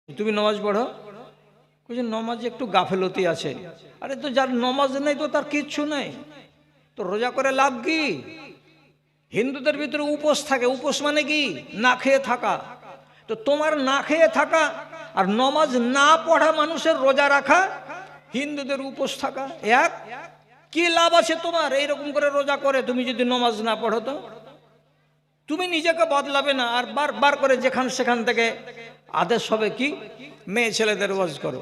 তুমি নমাজ পড়ো? বলছে নমাজে একটু গাফেলতি আছে। আরে তো যার নমাজ নেই তো তার কিচ্ছু নেই, তো রোজা করে লাভ কি? হিন্দুদের ভিতরে উপোস থাকে। উপোস মানে কি? না খেয়ে থাকা। তো তোমার না খেয়ে থাকা আর নমাজ না পড়া মানুষের রোজা রাখা, হিন্দুদের উপোস থাকা এক। কি লাভ আছে তোমার এইরকম করে রোজা করে তুমি যদি নমাজ না পড়ো? তো তুমি নিজেকে বদলাবে না, আর বারবার করে যেখান সেখান থেকে আদেশ হবে কি মেয়ে ছেলেদের ওয়াজ করো।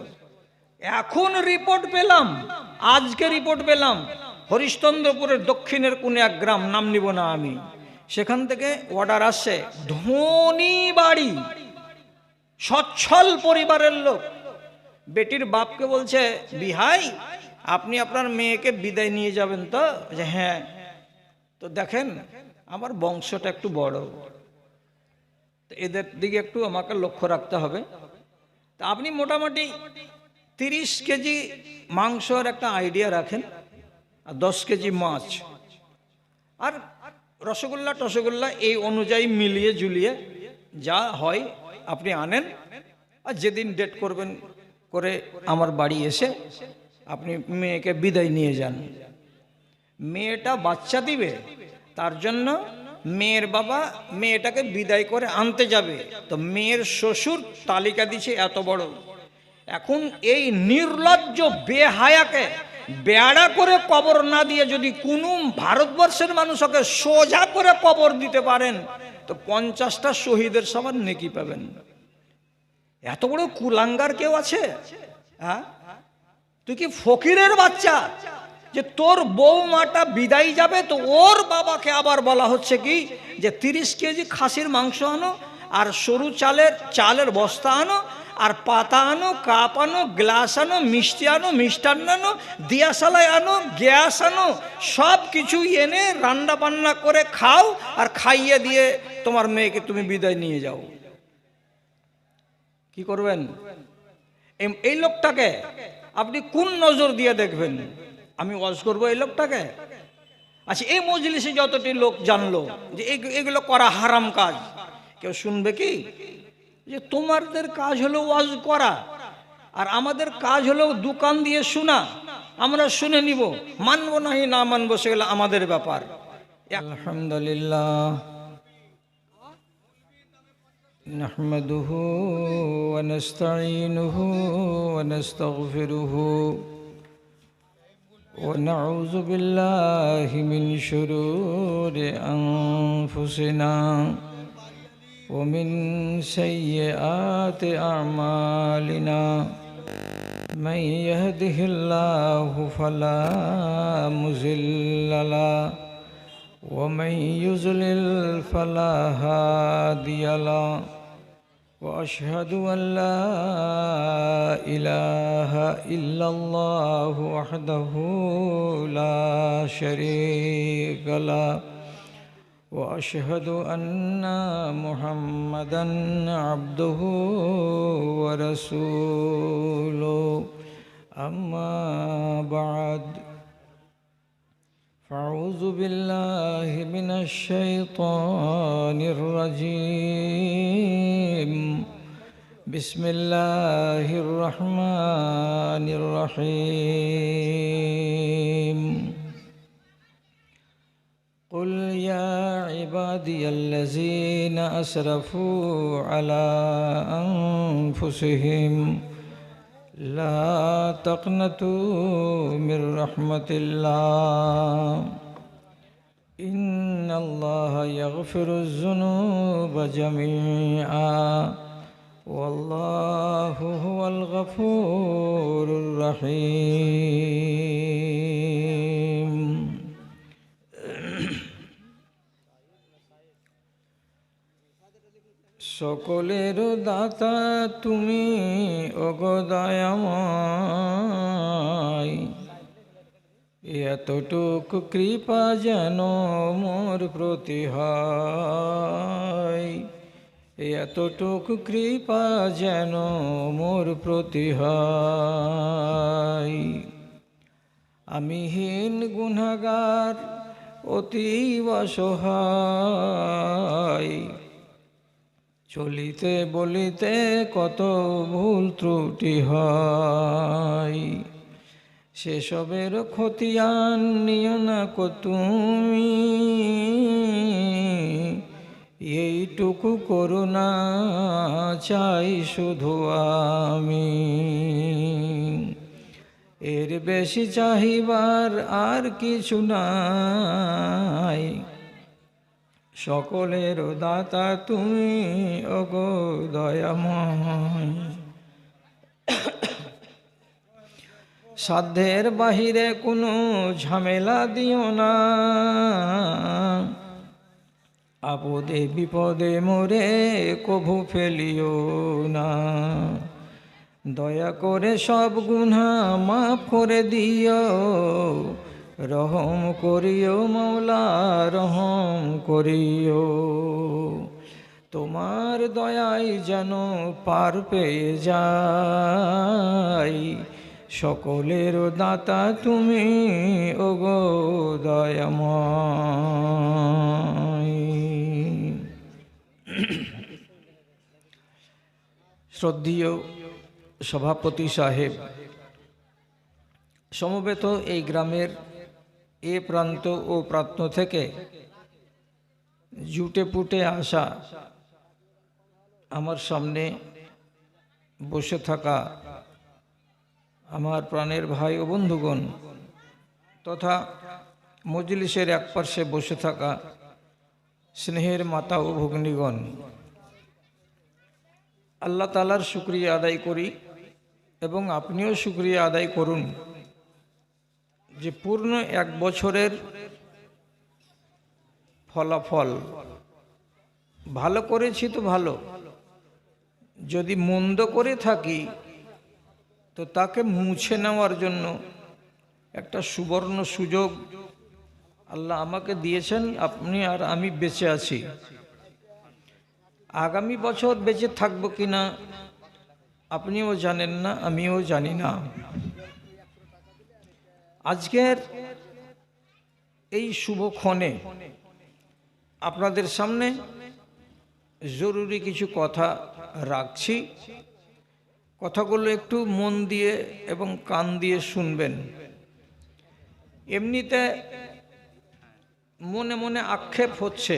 এখন রিপোর্ট পেলাম, আজকে রিপোর্ট পেলাম, হরিশ্চন্দ্রপুরের দক্ষিণের কোন এক গ্রাম, নাম নিব না আমি, সেখান থেকে অর্ডার আসছে, ধনী বাড়ি, সচ্ছল পরিবারের লোক, বেটির বাপকে বলছে, বিহাই আপনি আপনার মেয়েকে বিদায় নিয়ে যাবেন তো? যে হ্যাঁ। তো দেখেন আমার বংশটা একটু বড়, তো এদের দিকে একটু আমাকে লক্ষ্য রাখতে হবে। তা আপনি মোটামুটি 30 কেজি মাংসর একটা আইডিয়া রাখেন, আর 10 কেজি মাছ, আর রসগোল্লা টসগোল্লা এই অনুযায়ী মিলিয়ে ঝুলিয়ে যা হয় আপনি আনেন। আর যেদিন ডেট করবেন করে আমার বাড়ি এসে আপনি মেয়েকে বিদায় নিয়ে যান। মেয়েটা বাচ্চা দিবে, তার জন্য মেয়ের বাবা মেয়েটাকে বিদায় করে আনতে যাবে, তো মেয়ের শ্বশুর তালিকা দিছে এত বড়। এখন এই নির্লজ্জ বেহায়াকে বেড়া করে কবর না দিয়ে যদি কোনো ভারতবর্ষের মানুষকে সোজা করে কবর দিতে পারেন, তো 50টা শহীদের সমান নেকি পাবেন। এত বড় কুলাঙ্গার কেউ আছে? হ্যাঁ, তুই কি ফকিরের বাচ্চা যে তোর বৌমাটা বিদায় যাবে, তো ওর বাবাকে আবার বলা হচ্ছে কি যে 30 কেজি খাসির মাংস আনো, আর সরু চালের বস্তা আনো, আর পাতা আনো, কাপ আনো, গ্লাস আনো, মিষ্টি আনো, মিষ্টান্ন আনো, দিয়াশালায় আনো, গ্যাস আনো, সব কিছু এনে রান্না বান্না করে খাও, আর খাইয়ে দিয়ে তোমার মেয়েকে তুমি বিদায় নিয়ে যাও। কি করবেন? এই লোকটাকে আপনি কোন নজর দিয়ে দেখবেন? আমি ওয়াজ করবো এই লোকটাকে? আচ্ছা, এই মজলিসে যতটি লোক জানলো যে এগুলো করা হারাম কাজ, কেউ শুনবে কি? যে তোমাদের কাজ হলো ওয়াজ করা, আর আমাদের কাজ হলো দোকান দিয়ে শোনা। আমরা শুনে নিব, মানবো নাহি না মানবো সেগুলো আমাদের ব্যাপার। আলহামদুলিল্লাহ নাহমাদুহু ওয়া নাস্তাঈনুহু ওয়া নাস্তাগফিরুহু ওয়া নাউযু বিল্লাহি মিন শুরুরি আনফুসিনা ওয়া মিন সাইয়্যাতি আ'মালিনা মান ইয়াহদিহিল্লাহু ফালা মুযিল্লা লাহু ওয়া মান ইউযলিল ফালা হাদিয়া লাহু وأشهد أن لا إله إلا الله وحده لا شريك له وأشهد أن محمدا عبده ورسوله أما بعد فأعوذ بالله من الشيطان الرجيم بسم الله الرحمن الرحيم قل يا عبادي الذين أسرفوا على أنفسهم لا تقنطوا من رحمة الله إن الله يغفر الذنوب جميعا والله هو الغفور الرحيم সকলের দাতা তুমি ওগো দয়াময়, এতটুকু কৃপা যেন মোর প্রতি হয়, এতটুকু কৃপা যেন মোর প্রতি হয়। আমি হীন গুনাহগার অতীব অসহায়, চলিতে বলিতে কত ভুল ত্রুটি হয়, সেসবের খতিয়ান নিও না কো তুমি, এইটুকু করুণা চাই শুধু আমি। এর বেশি চাহিবার আর কিছু নাই, সকলের দাতা তুমি ওগো দয়াময়। সাধ্যের বাহিরে কোনো ঝামেলা দিও না, আপদে বিপদে মোরে কভু ফেলিও না। দয়া করে সব গুনাহ মাফ করে দিও, রহম করিও মৌলা রহম করিও। তোমার দয়াই যেন পার পেয়ে যাই, সকলের দাতা তুমি ওগো দয়াময়। শ্রদ্ধেয় সভাপতি সাহেব, সমবেত এই গ্রামের এ প্রান্ত ও প্রান্ত থেকে জুটে পুটে আসা আমার সামনে বসে থাকা আমার প্রাণের ভাই ও বন্ধুগণ, তথা মজলিসের এক পার্শ্বে বসে থাকা স্নেহের মাতা ও ভগ্নীগণ, আল্লাহ তাআলার শুকরিয়া আদায় করি এবং আপনিও শুকরিয়া আদায় করুন যে পূর্ণ এক বছরের ফলাফল ভালো করেছি তো ভালো, যদি মন্দ করে থাকি তো তাকে মুছে নেওয়ার জন্য একটা সুবর্ণ সুযোগ আল্লাহ আমাকে দিয়েছেন। আপনি আর আমি বেঁচে আছি, আগামী বছর বেঁচে থাকবো কিনা আপনিও জানেন না, আমিও জানি না। আজকের এই শুভক্ষণে আপনাদের সামনে জরুরি কিছু কথা রাখছি, কথাগুলো একটু মন দিয়ে এবং কান দিয়ে শুনবেন। এমনিতে মনে মনে আক্ষেপ হচ্ছে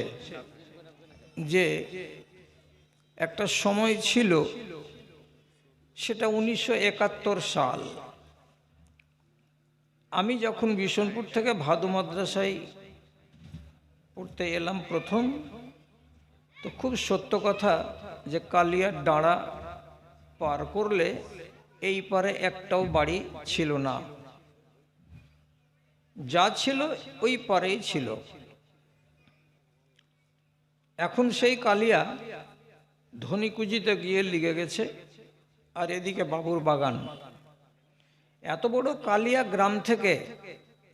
যে একটা সময় ছিল, সেটা 1971 সাল। আমি যখন বিশনপুর থেকে ভাদু মাদ্রাসায় পড়তে এলাম প্রথম, তো খুব সত্য কথা যে কালিয়ার ডাঁড়া পার করলে এই পারে একটাও বাড়ি ছিল না, যা ছিল ওই পারেই ছিল। এখন সেই কালিয়া ধনিকুজিতে গিয়ে লিগে গেছে, আর এদিকে বাবুর বাগান। এত বড় কালিয়া গ্রাম থেকে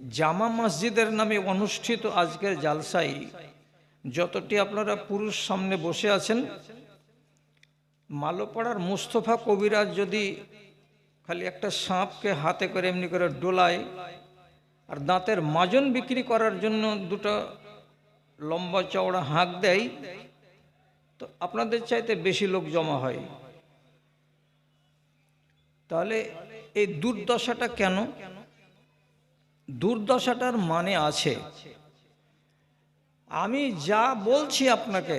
জামা মসজিদের নামে অনুষ্ঠিত আজকের জালসাই, যতটি আপনারা পুরুষ সামনে বসে আছেন, মালোপাড়ার মুস্তফা কবিরাজ যদি খালি একটা সাপকে হাতে করে এমনি করে ডোলায় আর দাঁতের মাজন বিক্রি করার জন্য দুটো লম্বা চওড়া হাঁক দেয়, তো আপনাদের চাইতে বেশি লোক জমা হয়। তাহলে এই দুর্দশাটা কেন? দুর্দশাটার মানে আছে। আমি যা বলছি আপনাকে,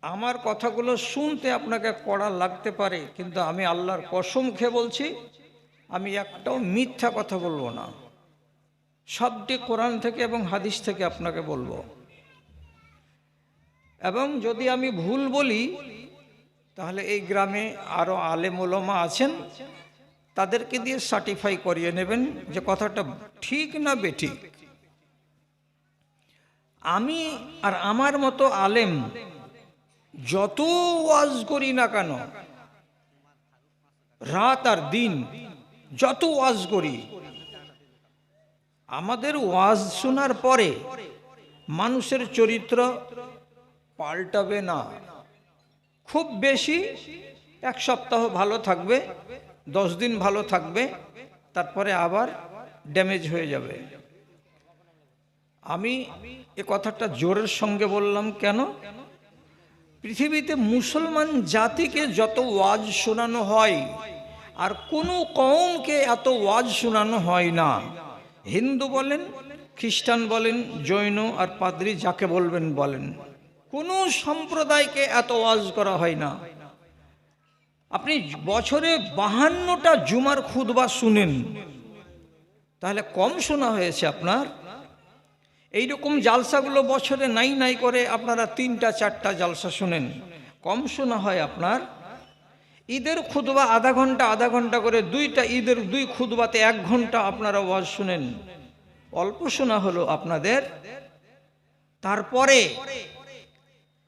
আমার কথাগুলো শুনতে আপনাকে কড়া লাগতে পারে, কিন্তু আমি আল্লাহর কসম খেয়ে বলছি, আমি একটাও মিথ্যা কথা বলবো না। সবটি কোরআন থেকে এবং হাদিস থেকে আপনাকে বলবো। এবং যদি আমি ভুল বলি তাহলে এই গ্রামে আরো আলেম ওলামা আছেন, তাদেরকে দিয়ে সার্টিফাই করিয়ে নেবেন যে কথাটা ঠিক না বেঠিক। আমি আর আমার মতো আলেম যত ওয়াজ করি না কেন, রাত আর দিন যত ওয়াজ করি, আমাদের ওয়াজ শোনার পরে মানুষের চরিত্র পাল্টাবে না। খুব বেশি এক সপ্তাহ ভালো থাকবে, 10 দিন ভালো থাকবে, তারপরে আবার ড্যামেজ হয়ে যাবে। আমি এ কথাটা জোরের সঙ্গে বললাম কেন? পৃথিবীতে মুসলমান জাতিকে যত ওয়াজ শোনানো হয় আর কোনো কওমকে এত ওয়াজ শোনানো হয় না। হিন্দু বলেন, খ্রিস্টান বলেন, জৈন আর পাদ্রী যাকে বলবেন বলেন, কোনো সম্প্রদায়কে এত ওয়াজ করা হয় না। আপনি বছরে 52টা জুমার খুতবা শুনেন, তাহলে কম শোনা হয়েছে আপনার? এইরকম জালসাগুলো বছরে নাই নাই করে আপনারা 3টা 4টা জালসা শুনেন, কম শোনা হয় আপনার? ঈদের খুতবা আধা ঘন্টা করে, 2টা ঈদের 2 খুতবাতে 1 ঘন্টা আপনারা ওয়াজ শুনেন, অল্প শোনা হলো আপনাদের। তারপরে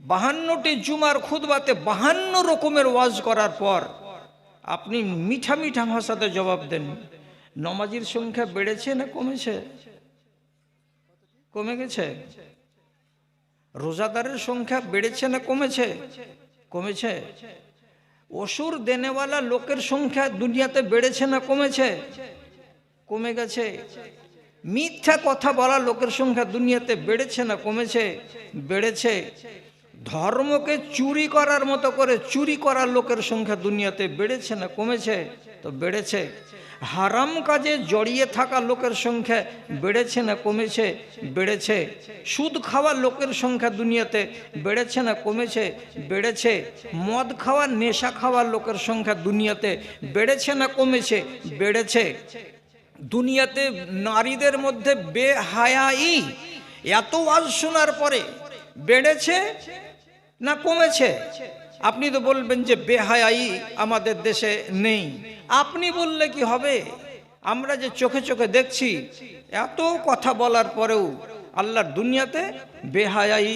52টি জুমার খুতবাতে 52 রকমের ওয়াজ করার পর আপনি মিঠা মিঠা ভাষাতে জবাব দেন, নমাজির সংখ্যা বেড়েছে না কমেছে? কমে গেছে। রোজাদারের সংখ্যা বেড়েছে না কমেছে? কমেছে। ওষুধ দেনেওয়ালা লোকের সংখ্যা দুনিয়াতে বেড়েছে না কমেছে? কমে গেছে। মিথ্যা কথা বলা লোকের সংখ্যা দুনিয়াতে বেড়েছে না কমেছে? বেড়েছে। ধর্মকে চুরি করার মতো করে চুরি করার লোকের সংখ্যা দুনিয়াতে বেড়েছে না কমেছে? তো বেড়েছে। হারাম কাজে জড়িয়ে থাকা লোকের সংখ্যা বেড়েছে না কমেছে? বেড়েছে। সুদ খাওয়া লোকের সংখ্যা দুনিয়াতে বেড়েছে না কমেছে? বেড়েছে। মদ খাওয়া, নেশা খাওয়ার লোকের সংখ্যা দুনিয়াতে বেড়েছে না কমেছে? বেড়েছে। দুনিয়াতে নারীদের মধ্যে বেহায়াই এত ওয়াজ শোনার পরে বেড়েছে না কমেছে? আপনি তো বলবেন যে বেহায়াই আমাদের দেশে নেই। আপনি বললে কি হবে? আমরা যে চোখে চোখে দেখছি, এত কথা বলার পরেও আল্লাহর দুনিয়াতে বেহায়াই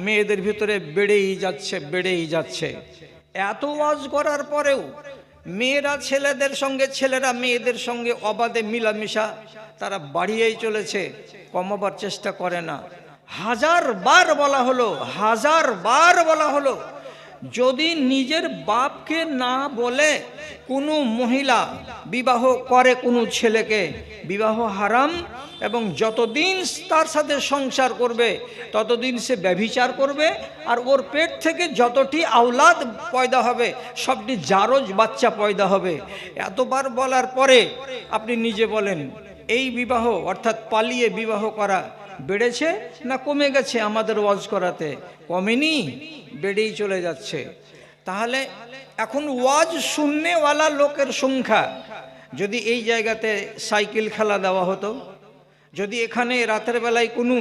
মেয়েদের ভিতরে বেড়েই যাচ্ছে, বেড়েই যাচ্ছে। এত ওয়াজ করার পরেও মেয়েরা ছেলেদের সঙ্গে, ছেলেরা মেয়েদের সঙ্গে অবাধে মিলামিশা তারা বাড়িয়েই চলেছে, কমাবার চেষ্টা করে না। 1000 বার বলা হলো, 1000 বার বলা হলো, যদি নিজের বাপকে না বলে কোনো মহিলা বিবাহ করে কোনো ছেলেকে, বিবাহ হারাম, এবং যতদিন তার সাথে সংসার করবে ততদিন সে ব্যভিচার করবে, আর ওর পেট থেকে যতটি আওলাদ পয়দা হবে সবটি জারজ বাচ্চা পয়দা হবে। এতবার বলার পরে আপনি নিজে বলেন, এই বিবাহ অর্থাৎ পালিয়ে বিবাহ করা বেড়েছে না কমে গেছে? আমাদের ওয়াজ করাতে কমেনি, বেড়েই চলে যাচ্ছে। তাহলে এখন ওয়াজ শুননেওয়ালা লোকের সংখ্যা, যদি এই জায়গাতে সাইকেল খেলা দেওয়া হতো, যদি এখানে রাতের বেলায় কোনো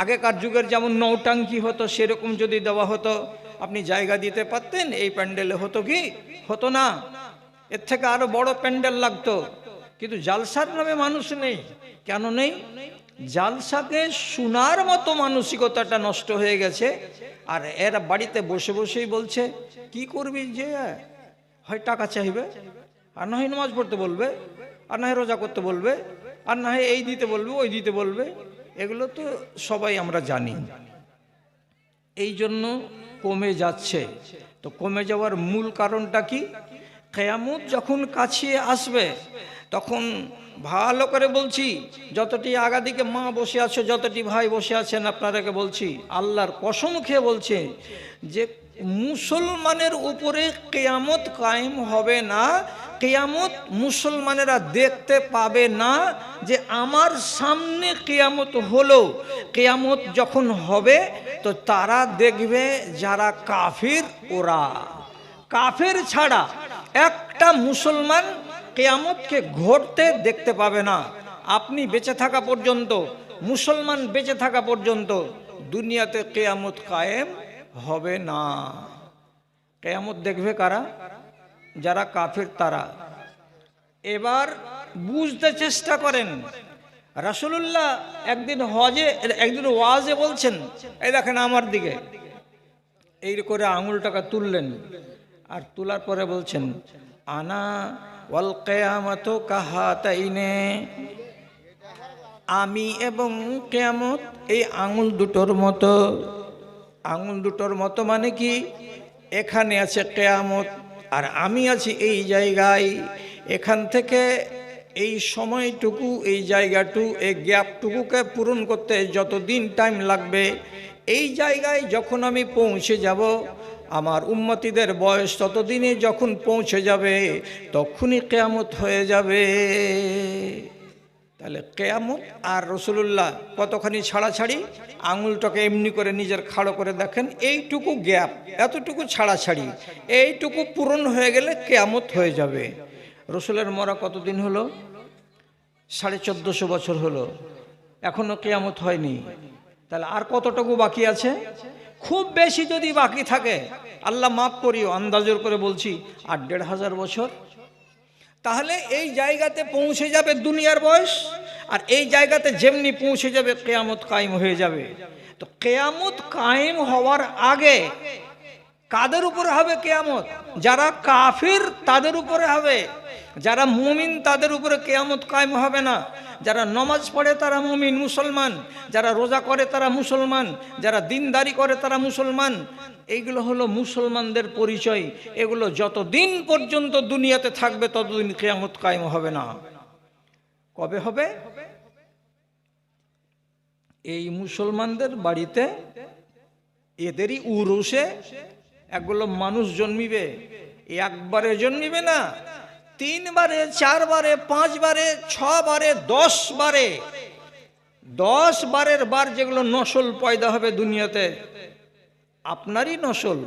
আগেকার যুগের যেমন নৌটাঙ্কি হতো সেরকম যদি দেওয়া হতো, আপনি জায়গা দিতে পারতেন এই প্যান্ডেলে? হতো কি? হতো না। এর থেকে আরো বড় প্যান্ডেল লাগতো। কিন্তু জালসার নামে মানুষ নেই। কেন নেই? জালসাকে শোনার মতো মানসিকতাটা নষ্ট হয়ে গেছে। আর এরা বাড়িতে বসে বসেই বলছে, কি করবি, যে হয় টাকা চাইবে, আর না হয় নামাজ পড়তে বলবে, আর না হয় রোজা করতে বলবে, আর না হয় এই দিতে বলবে, ওই দিতে বলবে। এগুলো তো সবাই আমরা জানি। এই জন্য কমে যাচ্ছে। তো কমে যাওয়ার মূল কারণটা কি? কিয়ামত যখন কাছে আসবে তখন ভালো করে বলছি, যতটি আগাদিকে মা বসে আছো, যতটি ভাই বসে আছেন, আপনারাকে বলছি, আল্লাহর কসম খেয়ে বলছে যে মুসলমানের উপরে কিয়ামত কায়েম হবে না। কিয়ামত মুসলমানেরা দেখতে পাবে না যে আমার সামনে কিয়ামত হলো। কিয়ামত যখন হবে তো তারা দেখবে যারা কাফির, ওরা। কাফের ছাড়া একটা মুসলমান কিয়ামতকে ঘটতে দেখতে পাবে না। আপনি বেঁচে থাকা পর্যন্ত, মুসলমান বেঁচে থাকা পর্যন্ত দুনিয়াতে কিয়ামত কায়েম হবে না। কিয়ামত দেখবে কারা? যারা কাফির তারা। এবার বুঝতে চেষ্টা করেন, রাসূলুল্লাহ একদিন ওয়াজে বলছেন, এই দেখেন আমার দিকে, এই করে আঙুলটাকে তুললেন, আর তোলার পরে বলছেন, আনা ওয়াল কিয়ামাতু কাহাতাইনে, আমি এবং কিয়ামত এই আঙুল দুটোর মতো। আঙুল দুটোর মতো মানে কি? এখানে আছে কিয়ামত আর আমি আছি এই জায়গায়। এখান থেকে এই সময়টুকু, এই জায়গাটুকু, এই গ্যাপটুকুকে পূরণ করতে যতদিন টাইম লাগবে, এই জায়গায় যখন আমি পৌঁছে যাব, আমার উম্মতিদের বয়স ততদিনে যখন পৌঁছে যাবে তখনই কিয়ামত হয়ে যাবে। তাহলে কিয়ামত আর রাসূলুল্লাহ কতখানি ছাড়াছাড়ি, আঙুলটাকে এমনি করে নিজের খাড়ো করে দেখেন, এইটুকু গ্যাপ, এতটুকু ছাড়াছাড়ি, এইটুকু পূরণ হয়ে গেলে কিয়ামত হয়ে যাবে। রসুলের মরা কতদিন হলো? 1450 বছর হলো, এখনো কিয়ামত হয়নি। তাহলে আর কতটুকু বাকি আছে? খুব বেশি যদি বাকি থাকে, আল্লাহ মাফ করিও, আন্দাজের করে বলছি 8,500 বছর। তাহলে এই জায়গাতে পৌঁছে যাবে দুনিয়ার বয়স, আর এই জায়গাতে যেমনি পৌঁছে যাবে কিয়ামত কায়েম হয়ে যাবে। তো কিয়ামত কায়েম হওয়ার আগে কাদের উপরে হবে কিয়ামত? যারা কাফির তাদের উপরে হবে, যারা মুমিন তাদের উপরে কিয়ামত কায়েম হবে না। যারা নামাজ পড়ে তারা মুমিন মুসলমান, যারা রোজা করে তারা মুসলমান, যারা দিনদারি করে তারা মুসলমান। এইগুলো হলো মুসলমানদের পরিচয়। এগুলো যতদিন পর্যন্ত দুনিয়াতে থাকবে ততদিন কিয়ামত কায়েম হবে না। কবে হবে? এই মুসলমানদের বাড়িতে এদেরই উরুসে একগুলো মানুষ জন্মিবে। একবারে জন্মিবে না, 3 বারে, 4 বারে, 5 বারে, 6 বারে, 10 বারে। 10 বারের বার যেগুলো নসল পয়দা হবে দুনিয়াতে, আপনারই নসল,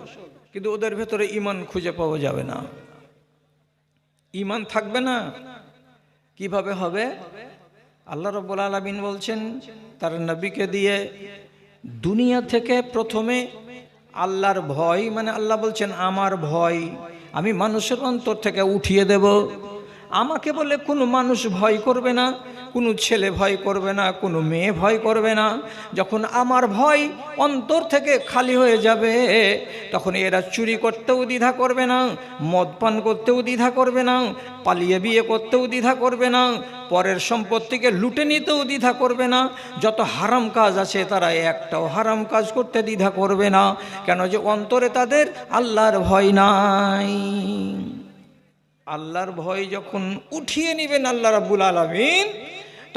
কিন্তু ওদের ভেতরে ঈমান খুঁজে পাওয়া যাবে না, ঈমান থাকবে না। কিভাবে হবে? আল্লাহ রাব্বুল আলামিন বলছেন তার নবীকে দিয়ে, দুনিয়া থেকে প্রথমে আল্লাহর ভয়, মানে আল্লাহ বলছেন আমার ভয় আমি মানুষের অন্তর থেকে উঠিয়ে দেব। আমাকে বলে কোনো মানুষ ভয় করবে না, কোনো ছেলে ভয় করবে না, কোনো মেয়ে ভয় করবে না। যখন আমার ভয় অন্তর থেকে খালি হয়ে যাবে, তখন এরা চুরি করতেও দ্বিধা করবে না, মদ পান করতেও দ্বিধা করবে না, পালিয়ে বিয়ে করতেও দ্বিধা করবে না, পরের সম্পত্তিকে লুটে নিতেও দ্বিধা করবে না। যত হারাম কাজ আছে তারা একটাও হারাম কাজ করতে দ্বিধা করবে না। কেন? যে অন্তরে তাদের আল্লাহর ভয় নাই। আল্লাহর ভয় যখন উঠিয়ে নেবেন আল্লাহ রাব্বুল আলামিন,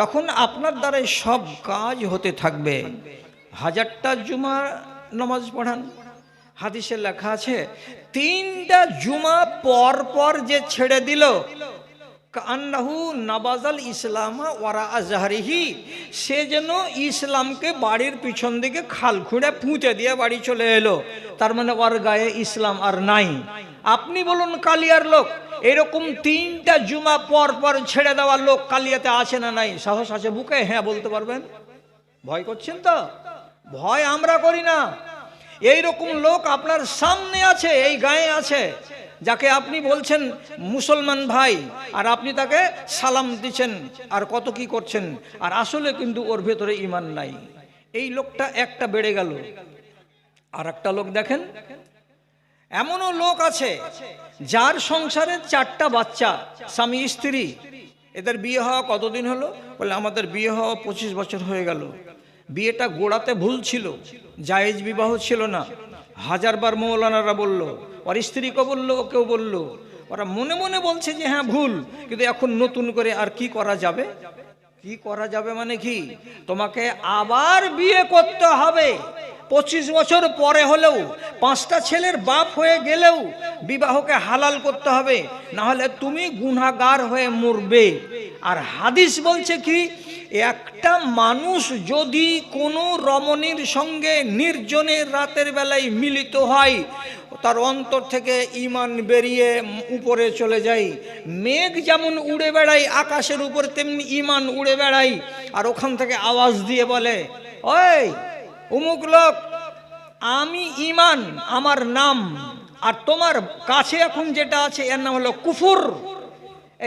তখন আপনার দ্বারাই সব কাজ হতে থাকবে। 1000টা জুমা নামাজ পড়ান, হাদিসে লেখা আছে 3টা জুমা পর পর যে ছেড়ে দিল, কান্নাহু নাবাজাল ইসলামা ওয়ারা আজহারিহি, সে যেন ইসলামকে বাড়ির পিছন দিকে খাল খুঁড়ে পুঁতে দিয়ে বাড়ি চলে এলো। তার মানে ওর গায়ে ইসলাম আর নাই। আপনি বলুন কালিয়ার লোক, এরকম 3টা জুমা পর পর ছেড়ে দেওয়ার লোক কালিয়াতে আছে না নাই? সাহস আছে বুকে? হ্যাঁ বলতে পারবেন? ভয় করছেন তো? ভয় আমরা করি না। এইরকম লোক আপনার সামনে আছে, এই গায়ে আছে, যাকে আপনি বলছেন মুসলমান ভাই, আর আপনি তাকে সালাম দিচ্ছেন আর কত কি করছেন, আর আসলে কিন্তু ওর ভেতরে ঈমান নাই। এই লোকটা একটা বেড়ে গেল। আর একটা লোক দেখেন, এমনও লোক আছে যার সংসারে 4টা বাচ্চা, স্বামী স্ত্রী। এদের বিয়ে হওয়া কতদিন হলো? বলে আমাদের বিয়ে হওয়া 25 বছর হয়ে গেল। বিয়েটা গোড়াতে ভুল ছিল, জায়েজ বিবাহ ছিল না। 1000 বার মৌলানারা বলল, ওর স্ত্রীকে বললো, কেউ বলল, ওরা মনে মনে বলছে যে হ্যাঁ ভুল, কিন্তু এখন নতুন করে আর কি করা যাবে? কি করা যাবে মানে কি? তোমাকে আবার বিয়ে করতে হবে। 25 বছর পরে হলেও, 5টা ছেলের বাপ হয়ে গেলেও বিবাহকে হালাল করতে হবে, না হলে তুমি গুনাহগার হয়ে মরবে। আর হাদিস বলছে কি, একটা মানুষ যদি কোনো রমণীর সঙ্গে নির্জনের রাতের বেলায় মিলিত হয়, তার অন্তর থেকে ঈমান বেরিয়ে উপরে চলে যায়। মেঘ যেমন উড়ে বেড়ায় আকাশের উপর, তেমনি ঈমান উড়ে বেড়ায়। আর ওখান থেকে আওয়াজ দিয়ে বলে, ওই অমুক লোক, আমি ঈমান, আমার নাম, আর তোমার কাছে এখন যেটা আছে এর নাম হলো কুফর।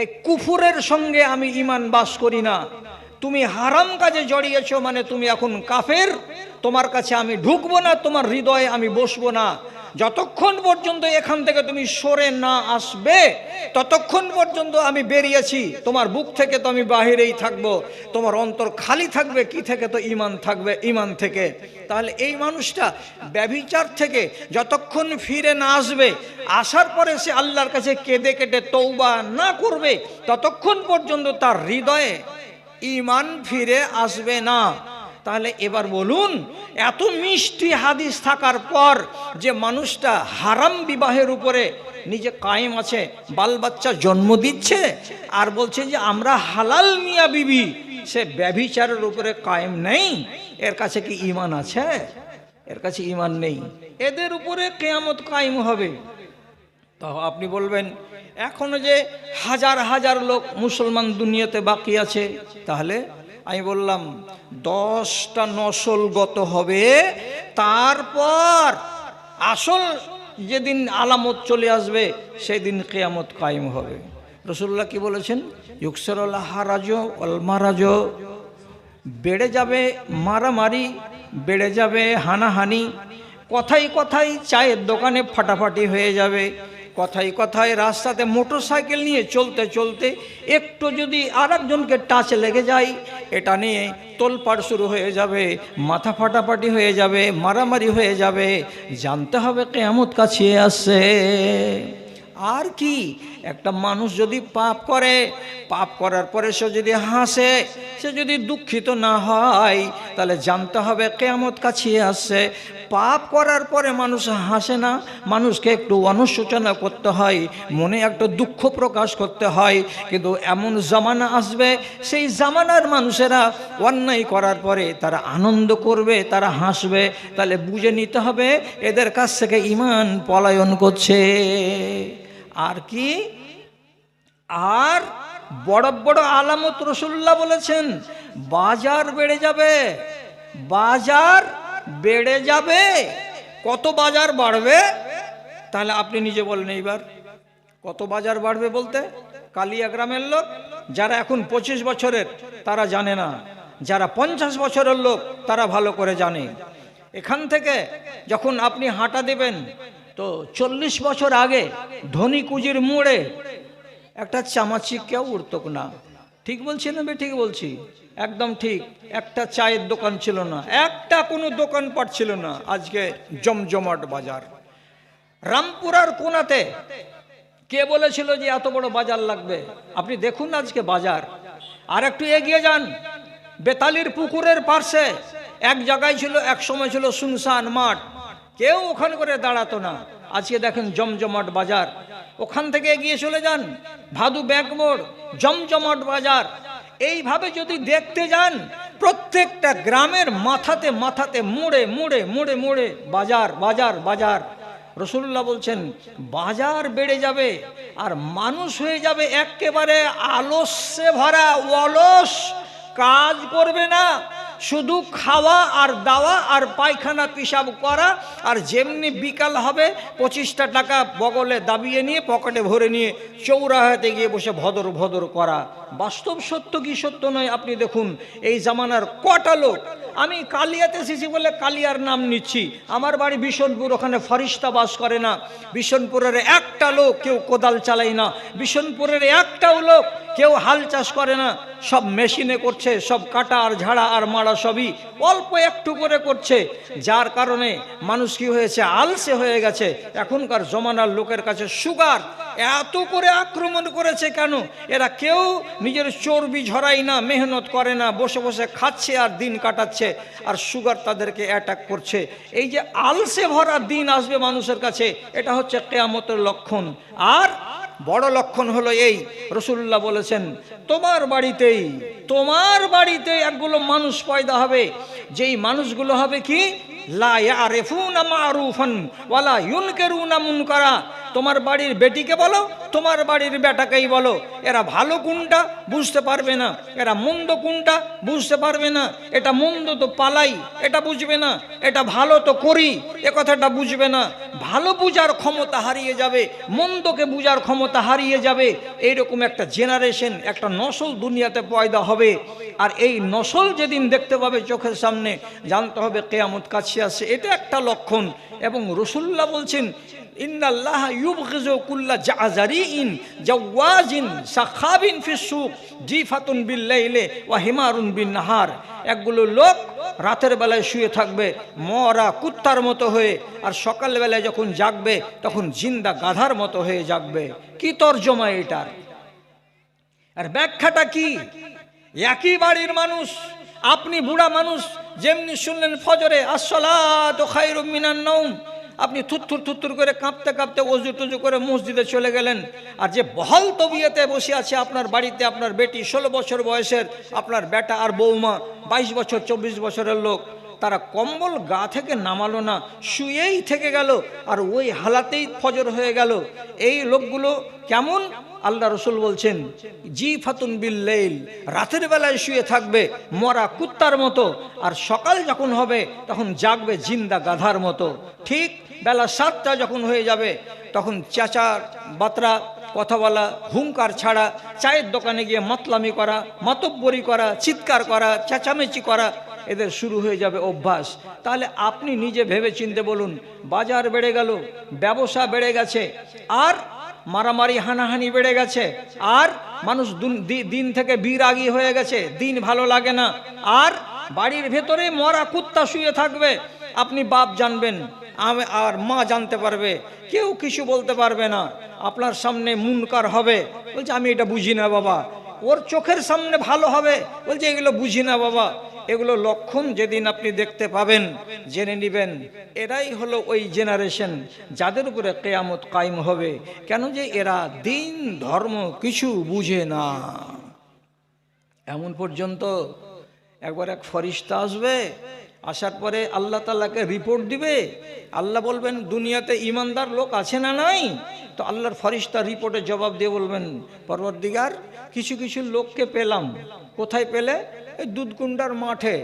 এই কুফরের সঙ্গে আমি ঈমান বাস করি না। তুমি হারাম কাজে জড়িয়েছো মানে তুমি এখন কাফের। তোমার কাছে আমি ঢুকবো না, তোমার হৃদয়ে আমি বসবো না। যতক্ষণ পর্যন্ত এখান থেকে তুমি সরে না আসবে, ততক্ষণ পর্যন্ত আমি বেরিয়েছি। তোমার বুক থেকে তো আমি বাহিরেই থাকবো। তোমার অন্তর খালি থাকবে কি থেকে? তো ঈমান থাকবে, ঈমান থেকে। তাহলে এই মানুষটা ব্যভিচার থেকে যতক্ষণ ফিরে না আসবে, আসার পরে সে আল্লাহর কাছে কেঁদে কেটে তওবা না করবে, ততক্ষণ পর্যন্ত তার হৃদয়ে ঈমান ফিরে আসবে না। তাহলে এবার বলুন, এত মিষ্টি হাদিস থাকার পর যে মানুষটা হারাম বিবাহের উপরে নিজে কায়েম আছে, বাল বাচ্চা জন্ম দিচ্ছে, আর বলছে যে আমরা হালাল মিয়া বিবি, সে ব্যভিচারের উপরে কায়েম নেই, এর কাছে কি ঈমান আছে? এর কাছে ঈমান নেই। এদের উপরে কিয়ামত কায়েম হবে। তো আপনি বলবেন এখনো যে হাজার হাজার লোক মুসলমান দুনিয়াতে বাকি আছে, তাহলে আমি বললাম 10টা নসলগত হবে, তারপর আসল যেদিন আলামত চলে আসবে সেদিন কিয়ামত কায়েম হবে। রাসূলুল্লাহ কি বলেছেন? ইউকসিরুল হারাজ ওয়াল মারাজ, বেড়ে যাবে মারামারি, বেড়ে যাবে হানাহানি, কথায় কথায় চায়ের দোকানে ফাটাফাটি হয়ে যাবে, কথায় কথায় রাস্তাতে মোটর সাইকেল নিয়ে চলতে চলতে একটু যদি আরেকজনকে টাচ লেগে যায়, এটা নিয়ে তোলপাড় শুরু হয়ে যাবে, মাথা ফাটাফাটি হয়ে যাবে, মারামারি হয়ে যাবে। জানতে হবে কিয়ামত কাছে আসছে। আর কি, একটা মানুষ যদি পাপ করে, পাপ করার পরে সে যদি হাসে, সে যদি দুঃখিত না হয়, তাহলে জানতে হবে কিয়ামত কাছে আসছে। পাপ করার পরে মানুষ হাসে না, মানুষকে একটু অনুশোচনা করতে হয়, মনে একটু দুঃখ প্রকাশ করতে হয়। কিন্তু এমন জামানা আসবে, সেই জামানার মানুষেরা অন্যায় করার পরে তারা আনন্দ করবে, তারা হাসবে। তাহলে বুঝে নিতে হবে এদের কাছ থেকে ঈমান পলায়ন করছে। আর কি, আর বড় বড় আলামত রাসূলুল্লাহ বলেছেন, বাজার বেড়ে যাবে, বাজার বেড়ে যাবে। কত বাজার বাড়বে? তাহলে আপনি নিজে বলেন এইবার, কত বাজার বাড়বে বলতে? কালিয়া গ্রামের লোক যারা এখন 25 বছরের তারা জানে না, যারা 50 বছরের লোক তারা ভালো করে জানে। এখান থেকে যখন আপনি হাঁটা দেবেন, তো 40 বছর আগে ধনী কুজির মোড়ে একটা চামাচি কেউ উঠত না। ঠিক বলছি না? ঠিক বলছি, একদম ঠিক। একটা চায়ের দোকান ছিল না, একটা কোনো দোকানপাট ছিল না। আজকে জমজমাট বাজার। রামপুরার কোনাতে কে বলেছিল যে এত বড় বাজার লাগবে? আপনি দেখুন আজকে বাজার। আর একটু এগিয়ে যান, বেতালির পুকুরের পাশে এক জায়গায় ছিল, এক সময় ছিল শুনশান মাঠ, কেউ ওখানে করে দাঁড়াতো না। আজকে দেখেন জমজমাট বাজার। ওখান থেকে এগিয়ে চলে যান, ভাদু ব্যাংক মোড়, জমজমাট বাজার। এইভাবে যদি দেখতে যান, প্রত্যেকটা গ্রামের মাথাতে মাথাতে, মোড়ে মোড়ে মোড়ে মোড়ে বাজার বাজার বাজার। রাসূলুল্লাহ বলছেন বাজার বেড়ে যাবে, আর মানুষ হয়ে যাবে একেবারে আলস্যে ভরা, অলস, কাজ করবে না, শুধু খাওয়া আর দাওয়া আর পায়খানা পিসাব করা। আর যেমনি বিকাল হবে 25টা টাকা বগলে দাবিয়ে নিয়ে, পকেটে ভরে নিয়ে চৌরাহাতে গিয়ে বসে ভদর ভদর করা। বাস্তব সত্য কি সত্য নয় আপনি দেখুন। এই জামানার কটা লোক, আমি কালিয়াতে এসেছি বলে কালিয়ার নাম নিচ্ছি, আমার বাড়ি বিশনপুর, ওখানে ফরিস্তা বাস করে না। বিশনপুরের একটা লোক কেউ কোদাল চালায় না, বিশনপুরের একটাও লোক কেউ হাল চাষ করে না, সব মেশিনে করছে, সব কাটা আর ঝাড়া আর মারা সবই অল্প একটু করে করছে। যার কারণে মানুষ কি হয়েছে, আলসে হয়ে গেছে। এখনকার জমানার লোকের কাছে সুগার এত করে আক্রমণ করেছে কেন? এরা কেউ নিজের চর্বি ঝরায় না, মেহনত করে না, বসে বসে খাচ্ছে আর দিন কাটাচ্ছে, আর সুগার তাদেরকে অ্যাটাক করছে। এই যে আলসে ভরা দিন আসবে মানুষের কাছে, এটা হচ্ছে কিয়ামতের লক্ষণ। আর বড় লক্ষণ হলো এই, রাসূলুল্লাহ বলেছেন তোমার বাড়িতেই একগুলো মানুষ পয়দা হবে, যেই মানুষগুলো হবে কি, লা ইয়ারিফুনা মারুফান ওয়ালা ইউনকিরুনা মুনকারা। তোমার বাড়ির বেটিকে বলো, তোমার বাড়ির বেটাকেই বলো, এরা ভালো কোনটা বুঝতে পারবে না, এরা মন্দ কোনটা বুঝতে পারবে না। এটা মন্দ তো পালাই, এটা বুঝবে না, এটা ভালো তো করি, এ কথাটা বুঝবে না। ভালো বুঝার ক্ষমতা হারিয়ে যাবে, মন্দকে বুঝার ক্ষমতা হারিয়ে যাবে। এইরকম একটা জেনারেশন, একটা নসল দুনিয়াতে পয়দা হবে। আর এই নসল যেদিন দেখতে পাবে চোখের সামনে, জানতে হবে কিয়ামত কাছে আসছে। এটা একটা লক্ষণ। এবং রাসূলুল্লাহ বলছেন ইন্নাল্লাহা ইউবগিযু কুল্লা জাযারিন জাওয়াজিন সাখাবিন ফিস সুক জিফাতুন বিল লাইলি ওয়া হিমারুন বিন নাহার। একগুলো লোক রাতের বেলায় শুয়ে থাকবে মরা কুত্তার মতো হয়ে, আর সকালবেলায় যখন জাগবে তখন জিন্দা গাধার মতো হয়ে জাগবে। কি তর্জমা এটার? আর ব্যাখ্যাটা কি? একই বাড়ির মানুষ, আপনি বুড়া মানুষ যেমনি শুনলেন ফজরে আসসালাতু খায়রুম মিনান নাওম, আপনি থুত্থুর করে কাঁপতে কাঁপতে অজু টজু করে মসজিদে চলে গেলেন। আর যে বহাল তবিয়তে বসে আছে আপনার বাড়িতে, আপনার বেটি 16 বছর বয়সের, আপনার বেটা আর বৌমা 22 বছর 24 বছরের লোক, তারা কম্বল গা থেকে নামালো না, শুয়েই থেকে গেল, আর ওই হালাতেই ফজর হয়ে গেল। এই লোকগুলো কেমন? আল্লাহ রসুল বলছেন জি ফাতুন বিল্লাইল, রাতের বেলায় শুয়ে থাকবে মরা কুত্তার মতো, আর সকাল যখন হবে তখন জাগবে জিন্দা গাধার মতো। ঠিক বেলা 7টা যখন হয়ে যাবে তখন চেঁচা বাতরা কথা বলা, হুঙ্কার ছাড়া, চায়ের দোকানে গিয়ে মাতলামি করা, মাতব্বরি করা, চিৎকার করা, চেঁচামেচি করা, এদের শুরু হয়ে যাবে অভ্যাস। তাহলে আপনি নিজে ভেবে চিনতে বলুন, বাজার বেড়ে গেল, ব্যবসা বেড়ে গেছে, আর মারামারি হানাহানি বেড়ে গেছে, আর মানুষ দিন থেকে বিরাগী হয়ে গেছে, দিন ভালো লাগে না, আর বাড়ির ভেতরে মরা কুত্তা শুয়ে থাকবে। আপনি বাপ জানবেন আর মা জানতে পারবে, কেউ কিছু বলতে পারবে না। আপনার সামনে মুনকার হবে, বলছে আমি এটা বুঝি না বাবা। ওর চোখের সামনে ভালো হবে, বলছে এগুলো বুঝি না বাবা। এগুলো লক্ষণ যেদিন আপনি দেখতে পাবেন, জেনে নেবেন এরাই হলো ওই জেনারেশন যাদের উপরে কিয়ামত কায়েম হবে। কেন? যে এরা দিন ধর্ম কিছু বুঝে না। এমন পর্যন্ত একবার এক ফরিস্তা আসবে, আসার পরে আল্লাহ তাআলাকে রিপোর্ট দিবে। আল্লাহ বলবেন দুনিয়াতে ইমানদার লোক আছে না নাই? তো আল্লাহর ফরিস্তা রিপোর্টের জবাব দিয়ে বলবেন, পরওয়ারদিগার কিছু কিছু লোককে পেলাম। কোথায় পেলে? এই দুধকুন্ডার মাঠে,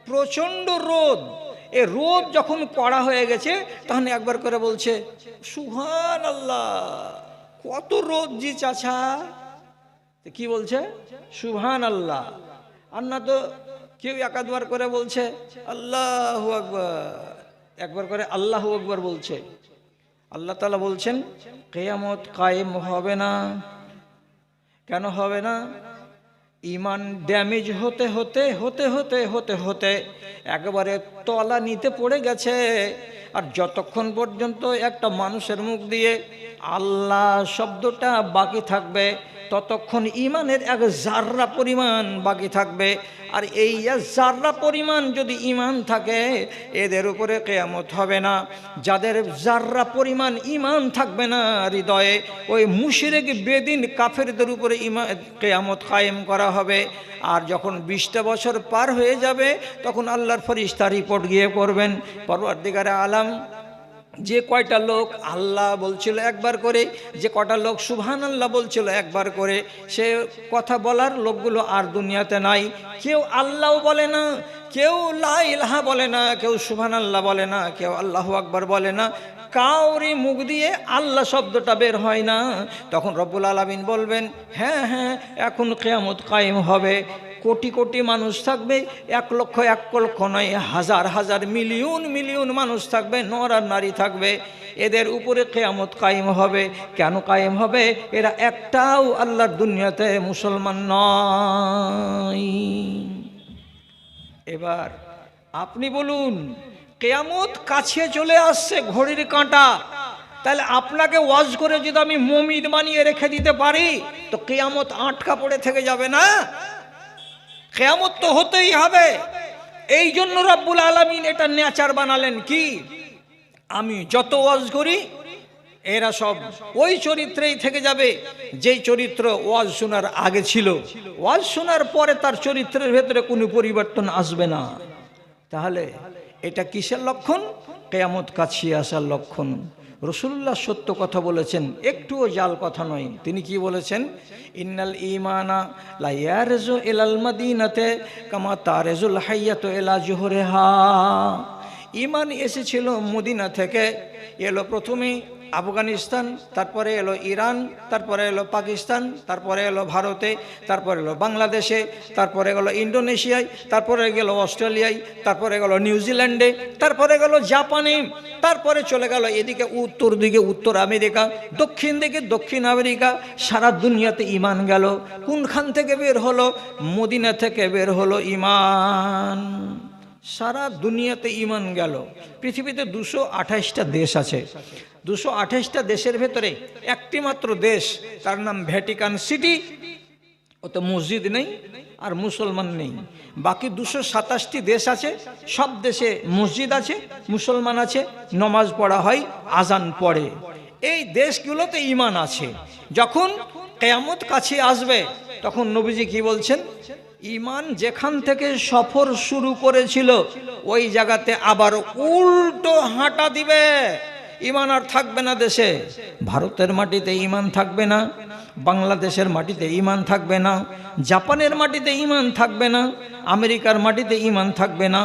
প্রচণ্ড রোদ। এ রোদ যখন কড়া হয়ে গেছে তখন একবার করে বলছে সুবহানাল্লাহ, কত রোদ জি চাচা। কি বলছে? সুবহানাল্লাহ। আর না তো কেউ একাধবার করে বলছে আল্লাহু আকবার, একবার করে আল্লাহু আকবার বলছে। আল্লাহ তাআলা বলছেন কিয়ামত কায়েম হবে না। কেন হবে না? ইমান ড্যামেজ হতে হতে হতে হতে হতে হতে একেবারে তলা নিতে পড়ে গেছে। আর যতক্ষণ পর্যন্ত একটা মানুষের মুখ দিয়ে আল্লাহ শব্দটা বাকি থাকবে, ততক্ষণ ইমানের এক জাররা পরিমাণ বাকি থাকবে। আর এই জাররা পরিমাণ যদি ইমান থাকে, এদের উপরে কিয়ামত হবে না। যাদের জাররা পরিমাণ ইমান থাকবে না হৃদয়ে, ওই মুশরিক বেদিন কাফেরদের উপরে কিয়ামত কায়েম করা হবে। আর যখন 20টা বছর পার হয়ে যাবে তখন আল্লাহর ফেরেশতা রিপোর্ট গিয়ে করবেন, পরওয়ারদিগারে আলাম যে কয়টা লোক আল্লাহ বলছিল একবার করে, যে কয়টা লোক সুবহানাল্লাহ বলছিল একবার করে, সে কথা বলার লোকগুলো আর দুনিয়াতে নাই। কেউ আল্লাহও বলে না, কেউ লা ইলাহা বলে না, কেউ সুবহানাল্লাহ বলে না, কেউ আল্লাহু আকবার বলে না। কাউরি মুখ দিয়ে আল্লাহ শব্দটা বের হয় না। তখন রব্বুল আলামিন বলবেন হ্যাঁ হ্যাঁ এখন কিয়ামত কায়েম হবে। কোটি কোটি মানুষ থাকবে, 1 লক্ষ 1 লক্ষ নয়, হাজার হাজার মিলিয়ন মিলিয়ন মানুষ থাকবে, নর আর নারী থাকবে। এদের উপরে কিয়ামত কায়েম হবে। কেন কায়েম হবে? এরা একটাও আল্লাহর দুনিয়াতে মুসলমান নয়। এবার আপনি বলুন, কিয়ামত কাছে চলে আসছে, ঘড়ির কাঁটা। তাহলে আপনাকে ওয়াজ করে যদি আমি মুমিন বানিয়ে রেখে দিতে পারি, তো কিয়ামত আটকা পড়ে থেকে যাবে না? কিয়ামত তো হতেই হবে। এই জন্য রব্বুল আলামিন এটা নেচার বানালেন। কি? আমি যত ওয়াজ করি এরা সব ওই চরিত্রেই থেকে যাবে যেই চরিত্র ওয়াজ শোনার আগে ছিল। ওয়াজ শোনার পরে তার চরিত্রের ভেতরে কোনো পরিবর্তন আসবে না। তাহলে এটা কিসের লক্ষণ? কিয়ামত কাছে আসার লক্ষণ। রাসূলুল্লাহ সত্য কথা বলেছেন, একটুও জাল কথা নয়। তিনি কি বলেছেন? ইন্নাল ঈমানা লা ইয়ারজু ইলাল মাদিনাতে কামা তারজুল হাইয়াতু ইলা জুহরিহা। ঈমান এসেছিল মদিনা থেকে, এলো প্রথমে আফগানিস্তান, তারপরে এলো ইরান, তারপরে এলো পাকিস্তান, তারপরে এলো ভারতে, তারপরে এলো বাংলাদেশে, তারপরে গেল ইন্দোনেশিয়ায়, তারপরে গেল অস্ট্রেলিয়ায়, তারপরে গেল নিউজিল্যান্ডে, তারপরে গেল জাপানে, তারপরে চলে গেল এদিকে উত্তর দিকে উত্তর আমেরিকা, দক্ষিণ দিকে দক্ষিণ আমেরিকা। সারা দুনিয়াতে ঈমান গেল। কোনখান থেকে বের হলো? মদিনা থেকে বের হলো ঈমান। সারা দুনিয়াতে ঈমান গেল। পৃথিবীতে 228টা দেশ আছে। 228টা দেশের ভেতরে একটি মাত্র দেশ, তার নাম ভ্যাটিকান সিটি। ওতে মসজিদ নেই আর মুসলমান নেই। বাকি 227টি দেশ আছে, সব দেশে মসজিদ আছে, মুসলমান আছে, নমাজ পড়া হয়, আজান পড়ে। এই দেশগুলোতে ঈমান আছে। যখন কিয়ামত কাছে আসবে তখন নবীজি কি বলছেন, ঈমান যেখান থেকে সফর শুরু করেছিল ওই জায়গাতে আবার উল্টো হাঁটা দিবে। ঈমান আর থাকবে না দেশে। ভারতের মাটিতে ঈমান থাকবে না, বাংলাদেশের মাটিতে ঈমান থাকবে না, জাপানের মাটিতে ঈমান থাকবে না, আমেরিকার মাটিতে ঈমান থাকবে না।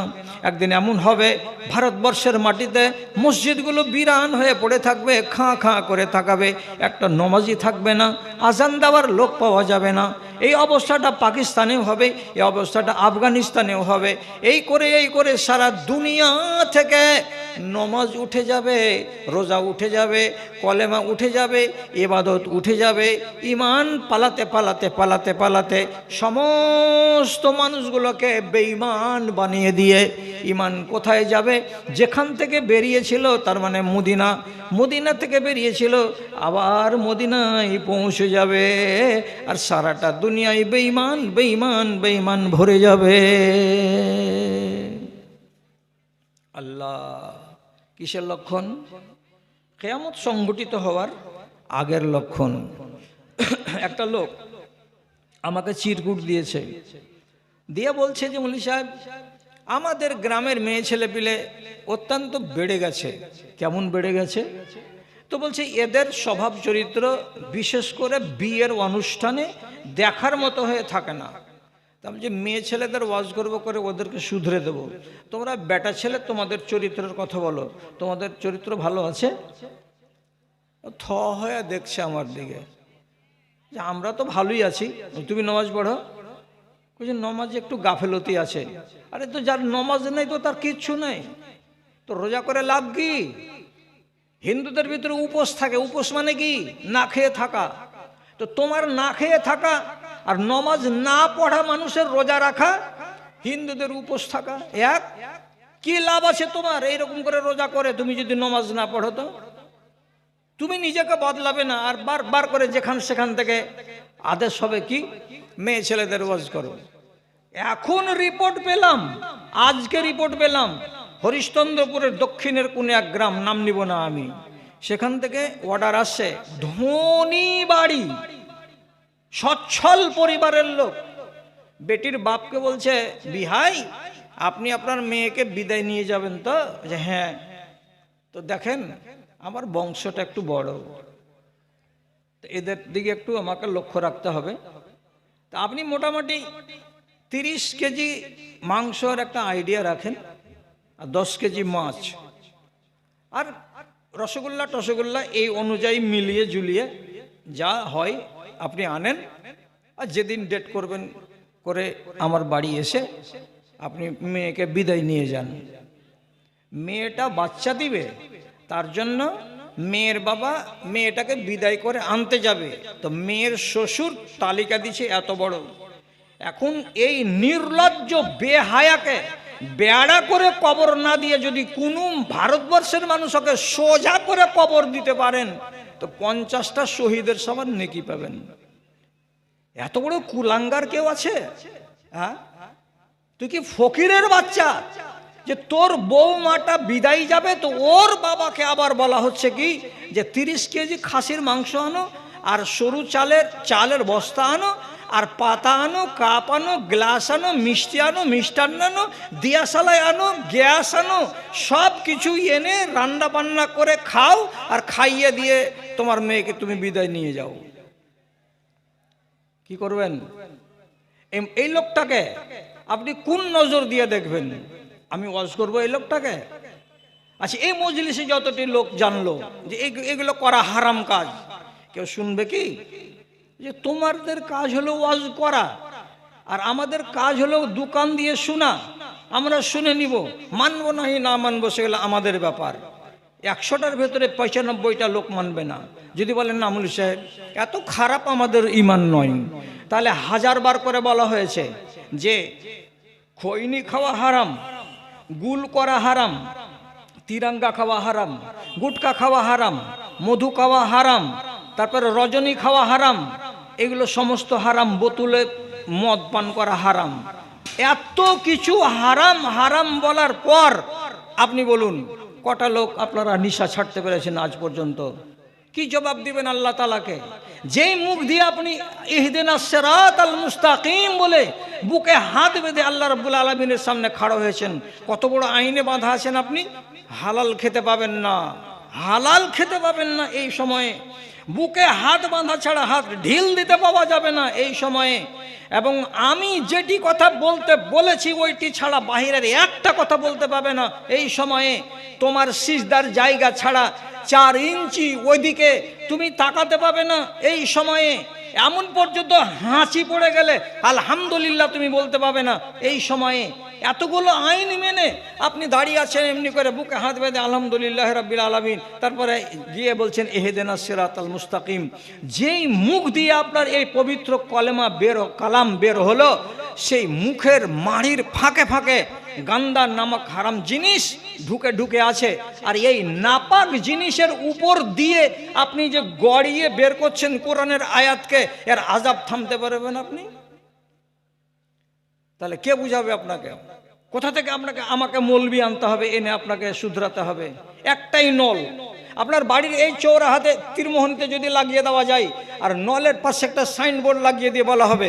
একদিন এমন হবে ভারতবর্ষের মাটিতে মসজিদগুলো বিরান হয়ে পড়ে থাকবে, খাঁ খাঁ করে তাকাবে, একটা নমাজি থাকবে না, আজান দেওয়ার লোক পাওয়া যাবে না। এই অবস্থাটা পাকিস্তানেও হবে, এই অবস্থাটা আফগানিস্তানেও হবে। এই করে সারা দুনিয়া থেকে নমাজ উঠে যাবে, রোজা উঠে যাবে, কলেমা উঠে যাবে, ইবাদত উঠে যাবে। ঈমান পালাতে পালাতে পালাতে পালাতে সমস্ত মানুষগুলোকে বেঈমান বানিয়ে দিয়ে ঈমান কোথায় যাবে? যেখান থেকে বেরিয়েছিল, তার মানে মদিনা, মদিনা থেকে বেরিয়েছিল আবার মদিনায় পৌঁছে যাবে। আর সারাটা দুনিয়ায় বেঈমান বেঈমান বেঈমান ভরে যাবে। আল্লাহ, কিসের লক্ষণ? কিয়ামত সংঘটিত হওয়ার আগের লক্ষণ। একটা লোক আমাকে চিরকুট দিয়েছে, দিয়ে বলছে যে মৌলভী সাহেব, আমাদের গ্রামের মেয়ে ছেলে পিলে অত্যন্ত বেড়ে গেছে। কেমন বেড়ে গেছে? তো বলছে এদের স্বভাব চরিত্র বিশেষ করে বিয়ের অনুষ্ঠানে দেখার মতো হয়ে থাকে না। তার যে মেয়ে ছেলেদের ওয়াজ করবো করে ওদেরকে শুধরে দেবো। তোমরা বেটা ছেলে তোমাদের চরিত্রের কথা বলো, তোমাদের চরিত্র ভালো আছে? থ হয়ে দেখছে আমার দিকে যে আমরা তো ভালোই আছি, তুমি নমাজ পড়ো। বলছে নমাজে একটু গাফেলতি আছে। আরে তো যার নমাজ নেই তো তার কিচ্ছু নেই, তো রোজা করে লাভ কি? হিন্দুদের ভিতরে উপোস থাকে। উপোস মানে কি? না খেয়ে থাকা। তো তোমার না খেয়ে থাকা আর নমাজ না পড়া মানুষের রোজা রাখা, হিন্দুদের উপোস থাকা এক। কি লাভ আছে তোমার এইরকম করে রোজা করে তুমি যদি নমাজ না পড়ো? তো তুমি নিজেকে বদলাবে না, আর বারবার করে যেখান সেখান থেকে আদেশ হবে কি মেয়ে ছেলেদের ওয়াজ করো। এখন রিপোর্ট পেলাম, আজকে রিপোর্ট পেলাম, হরিশ্চন্দ্রপুরের দক্ষিণের কোন এক গ্রাম, নাম নিব না আমি, সেখান থেকে অর্ডার আসছে, ধনী বাড়ি, সচ্ছল পরিবারের লোক, বেটির বাপকে বলছে, বিহাই আপনি আপনার মেয়েকে বিদায় নিয়ে যাবেন তো? যে হ্যাঁ। তো দেখেন আমার বংশটা একটু বড়, তো এদের দিকে একটু আমাকে লক্ষ্য রাখতে হবে। তা আপনি মোটামুটি 30 কেজি মাংসর একটা আইডিয়া রাখেন, আর 10 কেজি মাছ, আর রসগোল্লা এই অনুযায়ী মিলিয়ে জুলিয়ে যা হয় আপনি আনেন। আর যেদিন ডেট করবেন করে আমার বাড়ি এসে আপনি মেয়েকে বিদায় নিয়ে যান। মেয়েটা বাচ্চা দিবে, তার জন্য মেয়ের বাবা মেয়েটাকে বিদায় করে আনতে যাবে। তো মেয়ের শ্বশুর তালিকা দিচ্ছে এত বড়। এখন এই নির্লজ্জ বেহায়াকে বেড়া করে কবর না দিয়ে যদি কোনো ভারতবর্ষের মানুষকে সোজা করে কবর দিতে পারেন তো 50টা শহীদের সবার নেকি পাবেন। এত বড় কুলাঙ্গার কেউ আছে? হ্যাঁ, তুই কি ফকিরের বাচ্চা যে তোর বৌমাটা বিদায় যাবে, তো ওর বাবাকে আবার বলা হচ্ছে কি যে 30 কেজি খাসির মাংস আনো, আর সরু চালের বস্তা আনো, আর পাতা আনো, কাপ আনো, গ্লাস আনো, মিষ্টি আনো, মিষ্টান্ন আনো, দিয়াশালায় আনো, গ্যাস আনো, সব কিছু এনে রান্না বান্না করে খাও, আর খাইয়ে দিয়ে তোমার মেয়েকে তুমি বিদায় নিয়ে যাও। কি করবেন? এই লোকটাকে আপনি কোন নজর দিয়ে দেখবেন? আমি ওয়াজ করবো এই লোকটাকে? আচ্ছা, এই মজলিসে যতটি লোক জানলো যে এগুলো করা হারাম কাজ, কেউ শুনবে কি? যে তোমাদের কাজ হলো ওয়াজ করা, আর আমাদের কাজ হলো দোকান দিয়ে শোনা। আমরা শুনে নিব, মানবো নাহি না মানবো সেগুলো আমাদের ব্যাপার। 100টার ভেতরে 95টা লোক মানবে না। যদি বলেন না মৌলভী সাহেব এত খারাপ আমাদের ঈমান নয়, তাহলে 1000 বার করে বলা হয়েছে যে খৈনি খাওয়া হারাম, গুল করা হারাম, তিরঙ্গা খাওয়া হারাম, গুটকা খাওয়া হারাম, মধু খাওয়া হারাম, তারপরে রজনী খাওয়া হারাম, এগুলো সমস্ত হারাম, বোতলে মদ পান করা হারাম, এত কিছু হারাম হারাম বলার পর আপনি বলুন কটা লোক আপনারা নিশা ছাড়তে পেরেছেন আজ পর্যন্ত? কি জবাব দিবেন আল্লাহ তাআলাকে? যেই মুখ দিয়ে আপনি ইহদিনাস সিরাতাল মুস্তাকিম বলে বুকে হাত বেঁধে আল্লাহ রাব্বুল আলামিনের সামনে খাড়া হয়েছেন, কত বড় আইনে বাঁধা আছেন আপনি। হালাল খেতে পাবেন না, হালাল খেতে পাবেন না এই সময়ে, বুকে হাত বাঁধা ছাড়া হাত ঢিল দিতে পাওয়া যাবে না এই সময়ে। এবং আমি যেটি কথা বলতে বলেছি ওইটি ছাড়া বাহিরের একটা কথা বলতে পাবে না এই সময়ে। তোমার সিজদার জায়গা ছাড়া 4 ইঞ্চি ওইদিকে তুমি তাকাতে পাবে না এই সময়ে। এমন পর্যন্ত হাঁচি পড়ে গেলে আলহামদুলিল্লাহ তুমি বলতে পাবে না এই সময়ে। এতগুলো আইন মেনে আপনি দাঁড়িয়ে আছেন এমনি করে বুকে হাত বেঁধে আলহামদুলিল্লাহ রাব্বিল আলামিন, তারপরে গিয়ে বলছেন ইহদিনাস সিরাতাল মুস্তাকিম। যেই মুখ দিয়ে আপনার এই পবিত্র কালাম বের হলো, সেই মুখের মাড়ির ফাঁকে ফাঁকে গান্দা নামক হারাম জিনিস ঢুকে ঢুকে আছে। আর এই নাপাক জিনিসের উপর দিয়ে আপনি যে গড়িয়ে বের করছেন কোরআনের আয়াতকে, এর আযাব থামতে পারবেন আপনি? তাহলে কে বুঝাবে আপনাকে? কোথা থেকে আমাকে মৌলবি আনতে হবে, এনে আপনাকে শুধরাতে হবে? একটাই নল আপনার বাড়ির এই চৌরাহাতে তীরমোহনীতে যদি লাগিয়ে দেওয়া যায়, আর নলের পাশে একটা সাইনবোর্ড লাগিয়ে দিয়ে বলা হবে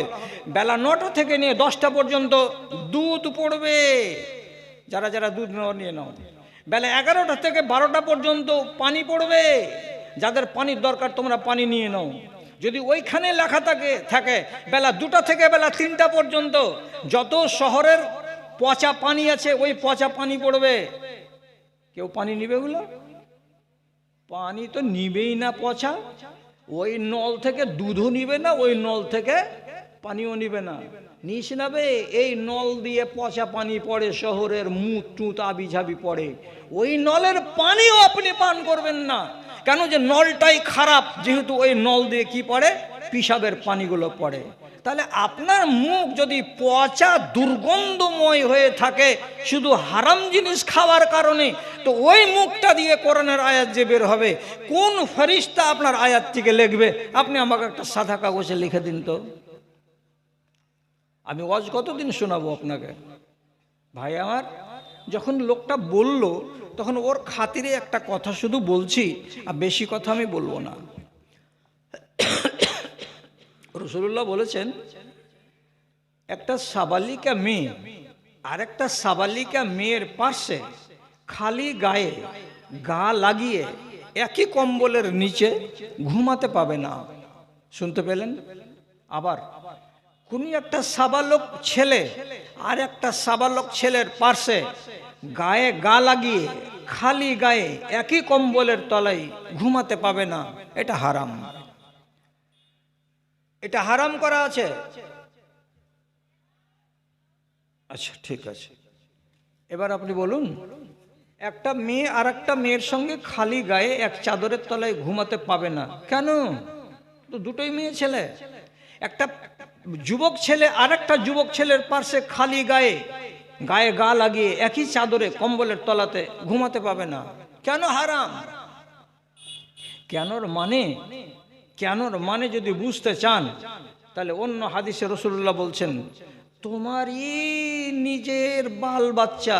বেলা 9টা থেকে নিয়ে 10টা পর্যন্ত দুধ পড়বে, যারা যারা দুধ নিয়ে নাও। বেলা 11টা থেকে 12টা পর্যন্ত পানি পড়বে, যাদের পানির দরকার তোমরা পানি নিয়ে নাও। যদি ওইখানে লেখা থাকে বেলা 2টা থেকে বেলা 3টা পর্যন্ত যত শহরের পচা পানি আছে ওই পচা পানি পড়বে, কেউ পানি নিবে? ওগুলো পানি তো নিবেই না পচা। ওই নল থেকে দুধও নিবে না, ওই নল থেকে পানিও নিবে না। নিস নাবে এই নল দিয়ে পচা পানি পড়ে, শহরের মুখ টুত আবি ঝাবি পড়ে, ওই নলের পানিও আপনি পান করবেন না। কেন? যে নলটাই খারাপ, যেহেতু ওই নল দিয়ে কি পড়ে? পিসাবের পানিগুলো পড়ে। তাহলে আপনার মুখ যদি পচা দুর্গন্ধময় হয়ে থাকে শুধু হারাম জিনিস খাওয়ার কারণে, তো ওই মুখটা দিয়ে কোরআনের আয়াত যে বের হবে, কোন ফেরেশতা আপনার আয়াতটিকে লিখবে? আপনি আমাকে একটা সাদা কাগজে লিখে দিন তো, আমি ওয়াজ কতদিন শোনাবো আপনাকে? ভাই আমার, যখন লোকটা বলল তখন ওর খাতিরে একটা কথা শুধু বলছি, আর বেশি কথা আমি বলবো না। রাসূলুল্লাহ বলেছেন একটা সাবালিকা মেয়ে আর একটা সাবালিকা মেয়ের পাশে খালি গায়ে গা লাগিয়ে একই কম্বলের নিচে ঘুমাতে পাবে না। শুনতে পেলেন? আবার কোন একটা সাবালক ছেলে আর একটা সাবালক ছেলের পাশে গায়ে গা লাগিয়ে খালি গায়ে একই কম্বলের তলায় ঘুমাতে পাবে না। এটা হারাম, এটা হারাম করা আছে। আচ্ছা ঠিক আছে, এবার আপনি বলুন, একটা মেয়ে আর একটা মেয়ের সঙ্গে খালি গায়ে এক চাদরের তলায় ঘুমাতে পাবে না কেন? তো দুটোই মেয়ে ছেলে। একটা যুবক ছেলে আর একটা যুবক ছেলের পাশে খালি গায়ে গায়ে গা লাগিয়ে একই চাদরে কম্বলের তলাতে ঘুমাতে পাবে না কেন? হারাম। কেনর মানে যদি বুঝতে চান তাহলে অন্য হাদিসে রাসূলুল্লাহ বলছেন, তোমারই নিজের বাল বাচ্চা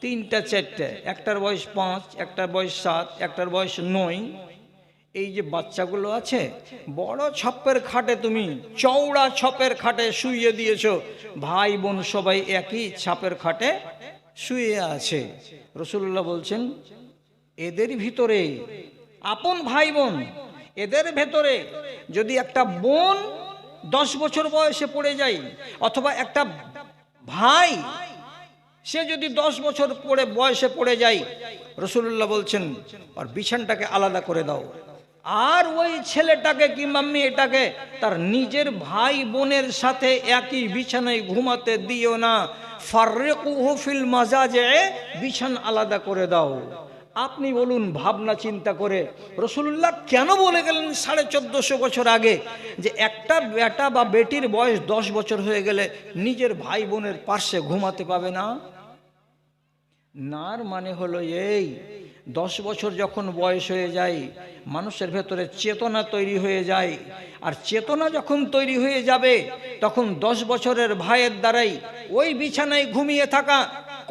3টা 4টে, একটার বয়স 5, একটার বয়স 7, একটার বয়স 9, এই যে বাচ্চাগুলো আছে বড় ছপের খাটে, তুমি চওড়া ছপের খাটে শুইয়ে দিয়েছো, ভাই বোন সবাই একই ছাপের খাটে শুয়ে আছে। রাসূলুল্লাহ বলছেন এদের ভিতরে আপন ভাই বোন, এদের ভেতরে যদি একটা বোন 10 বছর বয়সে পড়ে যায়, অথবা একটা ভাই সে যদি 10 বছর বয়সে পড়ে যায়, রাসূলুল্লাহ বলছেন আর বিছানাটাকে আলাদা করে দাও, আর ওই ছেলেটাকে কিংবা মেয়েটাকে তার নিজের ভাই বোনের সাথে একই বিছানায় ঘুমাতে দিও না। ফাররিকুহু ফিল মাজাজে, বিছানা আলাদা করে দাও। আপনি বলুন ভাবনা চিন্তা করে রাসূলুল্লাহ কেন বলে গেলেন 1450 বছর আগে যে একটা বেটা বা বেটির বয়স 10 বছর হয়ে গেলে নিজের ভাই বোনের পাশে ঘুমাতে পাবে না? নার মানে হলো এই 10 বছর যখন বয়স হয়ে যায়, মানুষের ভেতরে চেতনা তৈরি হয়ে যায়। আর চেতনা যখন তৈরি হয়ে যাবে, তখন 10 বছরের ভাইয়ের দ্বারাই ওই বিছানায় ঘুমিয়ে থাকা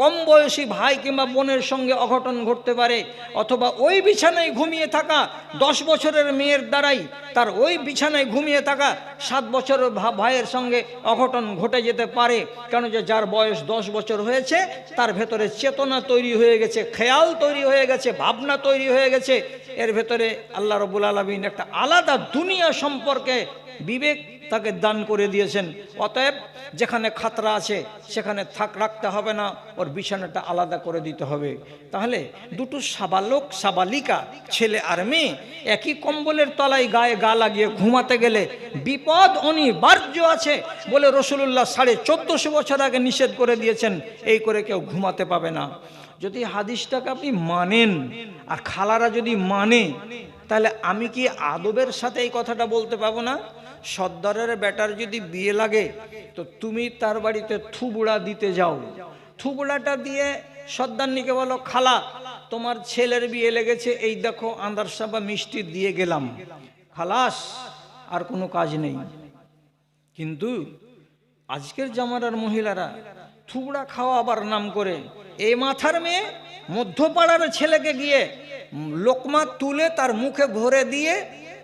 কম বয়সী ভাই কিংবা বোনের সঙ্গে অঘটন ঘটতে পারে, অথবা ওই বিছানায় ঘুমিয়ে থাকা 10 বছরের মেয়ের দ্বারাই তার ওই বিছানায় ঘুমিয়ে থাকা 7 বছরের ভাইয়ের সঙ্গে অঘটন ঘটে যেতে পারে। কেন যে যার বয়স 10 বছর হয়েছে, তার ভেতরে চেতনা তৈরি হয়ে গেছে, খেয়াল তৈরি হয়ে গেছে, ভাবনা তৈরি হয়ে গেছে। এর ভেতরে আল্লাহ রাব্বুল আলামিন একটা আলাদা দুনিয়া সম্পর্কে বিবেক তাকে দান করে দিয়েছেন। অতএব যেখানে খাতরা আছে সেখানে রাখতে হবে না, ওর বিছানাটা আলাদা করে দিতে হবে। তাহলে দুটো সাবালক সাবালিকা, ছেলে আর মেয়ে, একই কম্বলের তলায় গায়ে গা লাগিয়ে ঘুমাতে গেলে বিপদ অনিবার্য আছে বলে রাসূলুল্লাহ 1450 বছর আগে নিষেধ করে দিয়েছেন। এই করে কেউ ঘুমাতে পাবে না। যদি হাদিসটাকে আপনি মানেন আর খালারা যদি মানে, তাহলে আমি কি আদবের সাথে এই কথাটা বলতে পাবো না? সর্দারের বেটার যদি বিয়ে লাগে, তো তুমি তার বাড়িতে থুবুড়া দিতে যাও, থুবুড়াটা দিয়ে সর্দারনিকে বলো, খালা তোমার ছেলের বিয়ে লেগেছে, এই দেখো আন্দারসা বা মিষ্টি দিয়ে গেলাম, খালাস, আর কোনো কাজ নেই। কিন্তু আজকের জামানার মহিলারা থুবড়া খাওয়াবার নাম করে এই মাথার মেয়ে মধ্যপাড়ার ছেলেকে গিয়ে লোকমা তুলে তার মুখে ভরে দিয়ে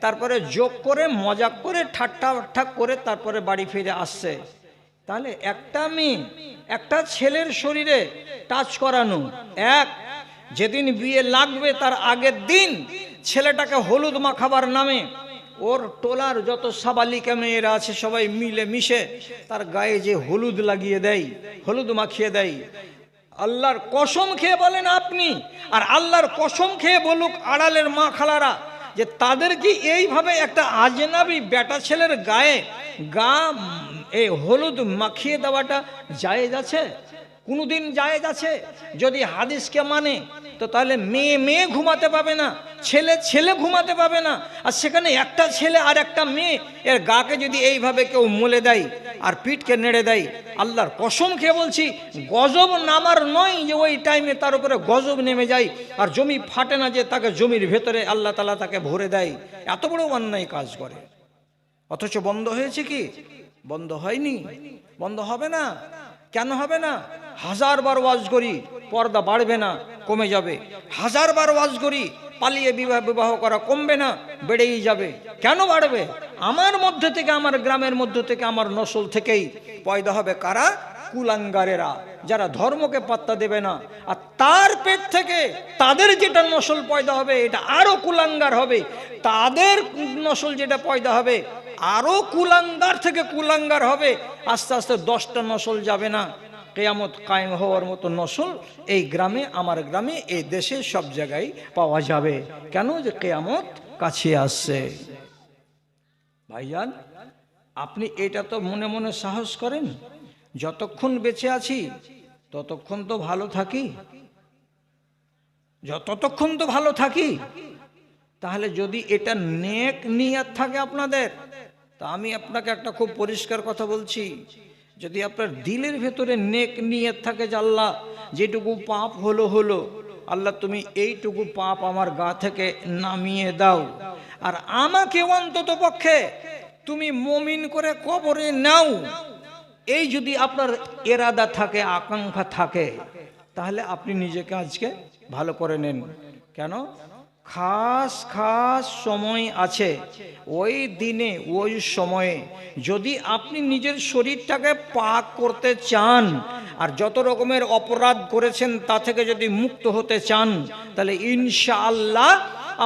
তারপরে যোগ করে মজাক করে ঠাট্টা করে তারপরে বাড়ি ফিরে আসছে। তাহলে একটা মেয়ে একটা ছেলের শরীরে টাচ করানো এক, যেদিন বিয়ে লাগবে তার আগের দিন ছেলেটাকে হলুদ মাখাবার নামে ওর টোলার যত সাবালিকা মেয়েরা আছে সবাই মিলে মিশে তার গায়ে যে হলুদ লাগিয়ে দেয়, হলুদ মাখিয়ে দেয়। আল্লাহর কসম খেয়ে বলেন আপনি, আর আল্লাহর কসম খেয়ে বলুক আড়ালের মা খালারা, যে তাদের কি এইভাবে একটা আজনাবি বেটা ছেলের গায়ে এই হলুদ মাখিয়ে দেওয়াটা জায়েজ আছে? কোনোদিন জায়েজ আছে? যদি হাদিসকে মানে, তো তাহলে মেয়ে মেয়ে ঘুমাতে পাবে না, ছেলে ছেলে ঘুমাতে পাবে না। আর সেখানে একটা ছেলে আর একটা মেয়ে এর গাকে যদি এইভাবে কেউ মলে দেয় আর পিঠকে নেড়ে দেয়, আল্লাহর কসম খেয়ে বলছি গজব নামার নয় যে ওই টাইমে তার উপরে গজব নেমে যায় আর জমি ফাটে না যে তাকে জমির ভেতরে আল্লাহ তাআলা তাকে ভরে দেয়। এত বড় অন্যায় কাজ করে, অথচ বন্ধ হয়েছে কি? বন্ধ হয়নি, বন্ধ হবে না। কেন হবে না? 1000 বার ওয়াজ করি, পর্দা বাড়বে না, কমে যাবে। 1000 বার ওয়াজ করি, পালিয়ে বিবাহ করা কমবে না, বেড়েই যাবে। কেন বাড়বে? আমার মধ্যে থেকে, আমার গ্রামের মধ্যে থেকে, আমার নসল থেকেই পয়দা হবে কারা? কুলাঙ্গারেরা, যারা ধর্মকে পাত্তা দেবে না। আর তার পেট থেকে তাদের যেটা নসল পয়দা হবে এটা আরো কুলাঙ্গার হবে। তাদের নসল যেটা পয়দা হবে আরো কুলাঙ্গার থেকে কুলাঙ্গার হবে। আস্তে আস্তে 10টা নসল যাবে না, কিয়ামত কায়েম হওয়ার মতো নসল এই গ্রামে, আমার গ্রামে, এই দেশে সব জায়গায় পাওয়া যাবে। কেন? যে কিয়ামত কাছে আসছে। ভাইজান, আপনি এটা তো মনে মনে সাহস করেন, যতক্ষণ বেঁচে আছি ততক্ষণ তো ভালো থাকি, ততক্ষণ তো ভালো থাকি। তাহলে যদি এটা নেক নিয়ত থাকে আপনাদের, তা আমি আপনাকে একটা খুব পরিষ্কার কথা বলছি, যদি আপনার দিলের ভেতরে নেক নিয়ত থাকে যে আল্লাহ যেটুকু পাপ হলো আল্লাহ তুমি এইটুকু পাপ আমার গা থেকে নামিয়ে দাও, আর আমাকে অন্তত পক্ষে তুমি মুমিন করে কবরে নাও, এই যদি আপনার ইরাদা থাকে, আকাঙ্ক্ষা থাকে, তাহলে আপনি নিজেকে আজকে ভালো করে নেন। কেন? খাস খাস সময় আছে, ওই দিনে ওই সময়ে যদি আপনি নিজের শরীরটাকে পাক করতে চান আর যত রকমের অপরাধ করেছেন তা থেকে যদি মুক্ত হতে চান, তাহলে ইনশাআল্লাহ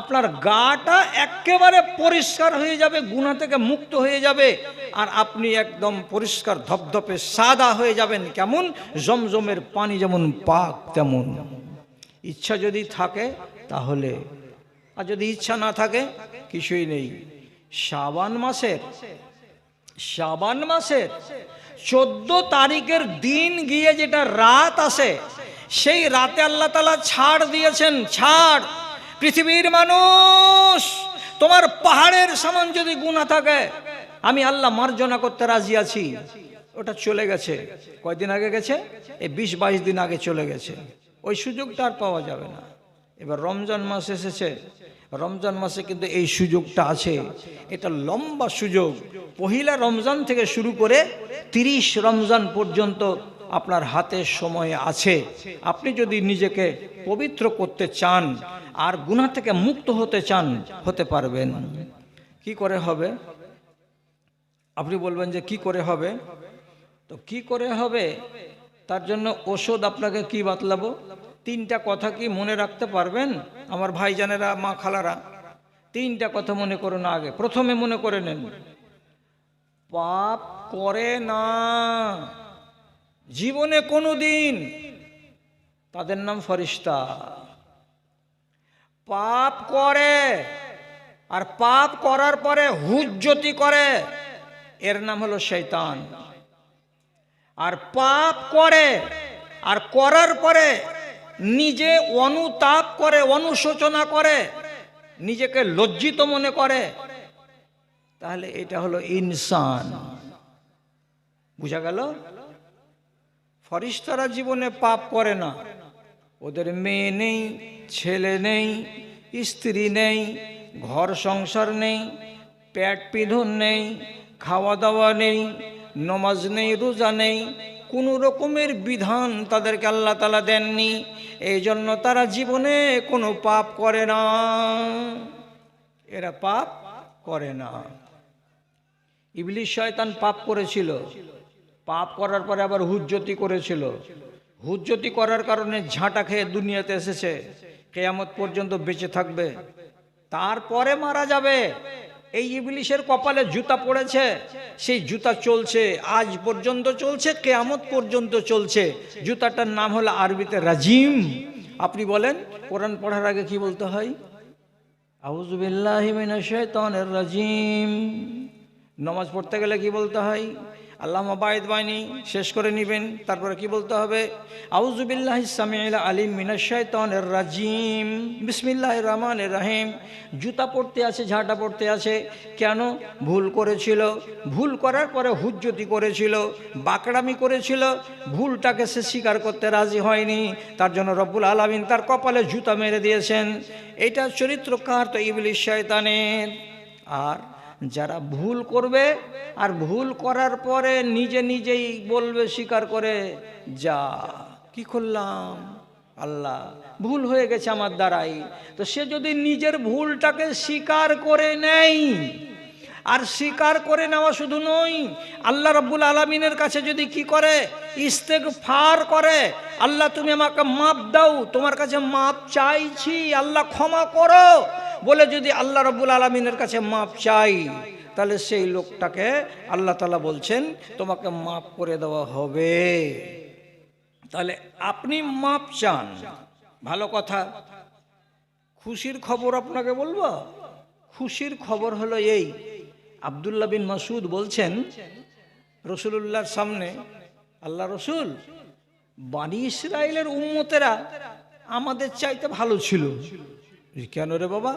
আপনার গাটা একেবারে পরিষ্কার হয়ে যাবে, গুনাহ থেকে মুক্ত হয়ে যাবে, আর আপনি একদম পরিষ্কার ধপধপে সাদা হয়ে যাবেন। কেমন? জমজমের পানি যেমন পাক তেমন। ইচ্ছা যদি থাকে তাহলে, আর যদি ইচ্ছা না থাকে কিছুই নেই। শাবান মাসের 14 তারিখের দিন গিয়ে যেটা রাত আসে, সেই রাতে আল্লাহ তাআলা ছাড় দিয়েছেন। ছাড়, পৃথিবীর মানুষ, তোমার পাহাড়ের সমান যদি গুনাহ থাকে আমি আল্লাহ মার্জনা করতে রাজি আছি। ওটা চলে গেছে, কয়দিন আগে গেছে, এই 20-22 দিন আগে চলে গেছে। ওই সুযোগটা আর পাওয়া যাবে না। এবার রমজান মাস এসেছে, রমজান মাসে কিন্তু এই সুযোগটা আছে, এটা লম্বা সুযোগ। পহিলা রমজান থেকে শুরু করে 30 রমজান পর্যন্ত আপনার হাতে সময় আছে। আপনি যদি নিজেকে পবিত্র করতে চান আর গুনাহ থেকে মুক্ত হতে চান, হতে পারবেন। কি করে হবে? আপনি বলবেন যে কি করে হবে? তো কি করে হবে তার জন্য ওষুধ আপনাকে কি বাতলাবো? 3টা কথা কি মনে রাখতে পারবেন আমার ভাইজানেরা, মা খালারা? 3টা কথা মনে করুন। আগে প্রথমে মনে করে নেন, পাপ করে না জীবনে কোনোদিন, তাদের নাম ফেরেশতা। পাপ করে আর পাপ করার পরে হুজ্জতি করে, এর নাম হলো শয়তান। আর পাপ করে আর করার পরে নিজে অনুতাপ করে, অনুশোচনা করে, নিজেকে লজ্জিত মনে করে, তাহলে এটা হলো ইনসান। বুঝা গেল? ফেরেশতারা জীবনে পাপ করে না, ওদের মেয়ে নেই, ছেলে নেই, স্ত্রী নেই, ঘর সংসার নেই, পেট পিঁধন নেই, খাওয়া দাওয়া নেই, নমাজ নেই, রোজা নেই, কোনো রকমের বিধান তাদেরকে আল্লাহ তাআলা দেননি। এই জন্য তারা জীবনে কোনো পাপ করে না, এরা পাপ করে না। ইবলিস শয়তান পাপ করেছিল, পাপ করার পরে আবার হুজ্জতি করেছিল। হুজ্জতি করার কারণে ঝাঁটা খেয়ে দুনিয়াতে এসেছে, কিয়ামত পর্যন্ত বেঁচে থাকবে, তারপরে মারা যাবে। এই ইবলিসের কপালে জুতা পড়েছে, সেই জুতা চলছে, আজ পর্যন্ত চলছে, কিয়ামত পর্যন্ত চলছে। জুতাটার নাম হলো আরবিতে রাজিম। আপনি বলেন কোরআন পড়ার আগে কি বলতে হয়? আউযু বিল্লাহি মিনাশ শাইতানির রাজিম। নামাজ পড়তে গেলে কি বলতে হয়? আল্লাহুম্মা বাঈদ বাইনি, শেষ করে নেবেন, তারপরে কি বলতে হবে? আউযু বিল্লাহিস সামিউল আলিম মিনাশ শাইতানির রাজিম, বিসমিল্লাহির রহমানির রহিম। জুতা পড়তে আছে, ঝাঁটা পড়তে আছে, কেন? ভুল করেছিল, ভুল করার পরে হুজ্জতি করেছিল, বাকড়ামি করেছিল, ভুলটাকে সে স্বীকার করতে রাজি হয়নি, তার জন্য রব্বুল আলামিন তার কপালে জুতা মেরে দিয়েছেন। এটা চরিত্র কার? তো ইবলিস শয়তানের। আর যারা ভুল করবে আর ভুল করার পরে নিজে নিজেই বলবে, স্বীকার করে, যা কি করলাম, আল্লাহ ভুল হয়ে গেছে আমার দ্বারাই, তো সে যদি নিজের ভুলটাকে স্বীকার করে নেয়, আর স্বীকার করে নেওয়া শুধু নয়, আল্লাহ রাব্বুল আলামিনের কাছে যদি কি করে? ইস্তেগফার করে, আল্লাহ তুমি আমাকে মাপ দাও, তোমার কাছে মাপ চাইছি, আল্লাহ ক্ষমা করো বলে যদি আল্লাহ রাব্বুল আলামিনের কাছে মাপ চাই, তাহলে সেই লোকটাকে আল্লাহ তাআলা বলছেন তোমাকে মাপ করে দেওয়া হবে। তাহলে আপনি মাপ চান, ভালো কথা। খুশির খবর আপনাকে বলবো। খুশির খবর হলো এই, আব্দুল্লাহ বিন মাসউদ বলছেন রাসূলুল্লাহর সামনে, আল্লাহ রসুল, বনী ইসরাইলের উম্মতেরা আমাদের চাইতে ভালো ছিল। কেন রে বাবা?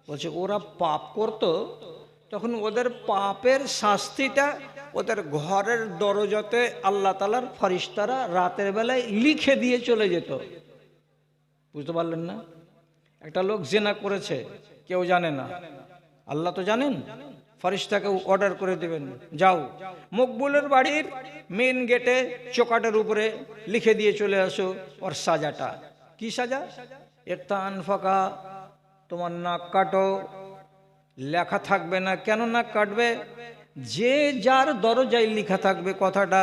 বলছে ওরা পাপ করত, তখন ওদের পাপের শাস্তিটা ওদের ঘরের দরজাতে আল্লাহ তাআলার ফেরেশতারা রাতের বেলায় লিখে দিয়ে চলে যেত। বুঝতে পারলেন না? একটা লোক জিনা করেছে, কেউ জানে না, আল্লাহ তো জানেন। ফেরেশতাকে অর্ডার করে দেবেন, যাও মকবুলের বাড়ির মেন গেটে চৌকাটের উপরে লিখে দিয়ে চলে আসো ওর সাজাটা। কি সাজা? একটা আনফাকা, তোমার নাক কাটো। লেখা থাকবে না, কেন নাক কাটবে? যে যার দরজায় লেখা থাকবে কথাটা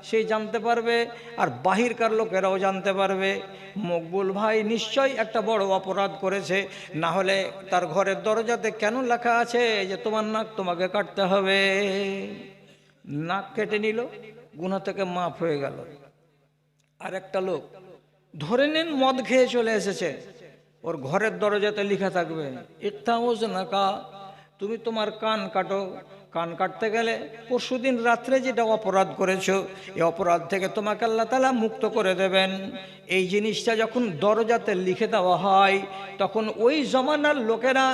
সে জানতে পারবে, আর বাহিরকার লোকেরাও জানতে পারবে মকবুল ভাই নিশ্চয়ই একটা বড় অপরাধ করেছে, না হলে তার ঘরের দরজাতে কেন লেখা আছে যে তোমার নাক তোমাকে কাটতে হবে? নাক কেটে নিল, গুনাহ থেকে মাফ হয়ে গেল। আর একটা লোক ধরে নেন মদ খেয়ে চলে এসেছে, ওর ঘরের দরজাতে লেখা থাকবে ইত্তাউজ নাকা, তুমি তোমার কান কাটো। কান কাটতে গেলে পরশুদিন রাত্রে যেটা অপরাধ করেছো, এই অপরাধ থেকে তোমাকে আল্লাহ তাআলা মুক্ত করে দেবেন। এই জিনিসটা যখন দরজাতে লিখে দেওয়া হয়, তখন ওই জমানার লোকেরা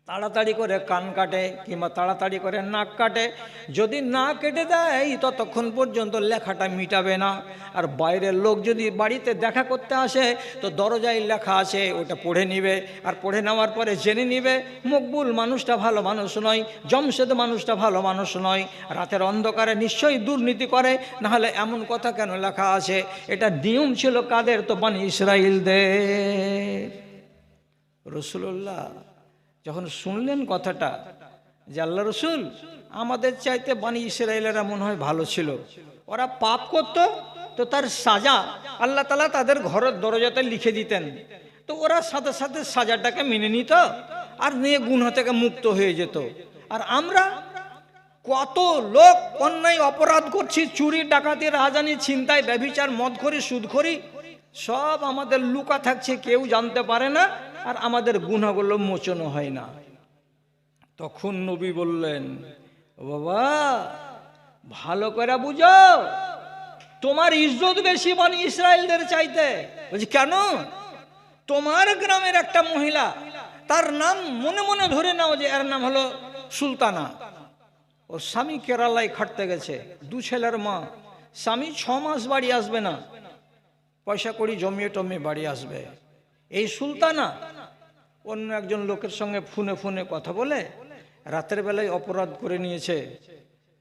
তাড়াতাড়ি করে কান কাটে কিংবা তাড়াতাড়ি করে নাক কাটে, যদি না কেটে দেয় ততক্ষণ পর্যন্ত লেখাটা মিটাবে না। আর বাইরের লোক যদি বাড়িতে দেখা করতে আসে তো দরজায় লেখা আছে ওটা পড়ে নিবে, আর পড়ে নেওয়ার পরে জেনে নিবে মকবুল মানুষটা ভালো মানুষ নয়, জমশেদ মানুষটা ভালো মানুষ নয়, রাতের অন্ধকারে নিশ্চয়ই দুর্নীতি করে, নাহলে এমন কথা কেন লেখা আছে। এটা নিয়ম ছিল কাদের? তো বনি ইসরাইলদের। রাসূলুল্লাহ যখন শুনলেন কথাটা যে আল্লাহ রসুল আমাদের চাইতে বনি ইসরাইলেরা মনে হয় ভালো ছিল, ওরা পাপ করত তো তার সাজা আল্লাহ তাআলা তাদের ঘরের দরজাতে লিখে দিতেন, তো ওরা সাথে সাথে সাজাটাকে মেনে নিত আর নিয়ে গুনাহ থেকে মুক্ত হয়ে যেত। আর আমরা কত লোক অন্যায় অপরাধ করছি, চুরি ডাকাতি রাহাজানি ছিনতাই ব্যভিচার মদখোরি সুদখোরি সব আমাদের লুকা থাকছে, কেউ জানতে পারে না, আর আমাদের গুনাহগুলো মোচন হয় না। তখন নবী বললেন, ও বাবা ভালো করে বুঝো, তোমার ইজ্জত বেশি বনি ইসরাইলদের চাইতে। বলছি কেন? তোমার গ্রামের একটা মহিলা, তার নাম মনে মনে ধরে নাও যে এর নাম হলো সুলতানা, ওর স্বামী কেরালায় খাটতে গেছে, 2 ছেলের মা, স্বামী 6 মাস বাড়ি আসবে না, পয়সা কড়ি জমিয়ে টমিয়ে বাড়ি আসবে। এই সুলতানা অন্য একজন লোকের সঙ্গে ফোনে ফোনে কথা বলে রাতের বেলায় অপরাধ করে নিয়েছে।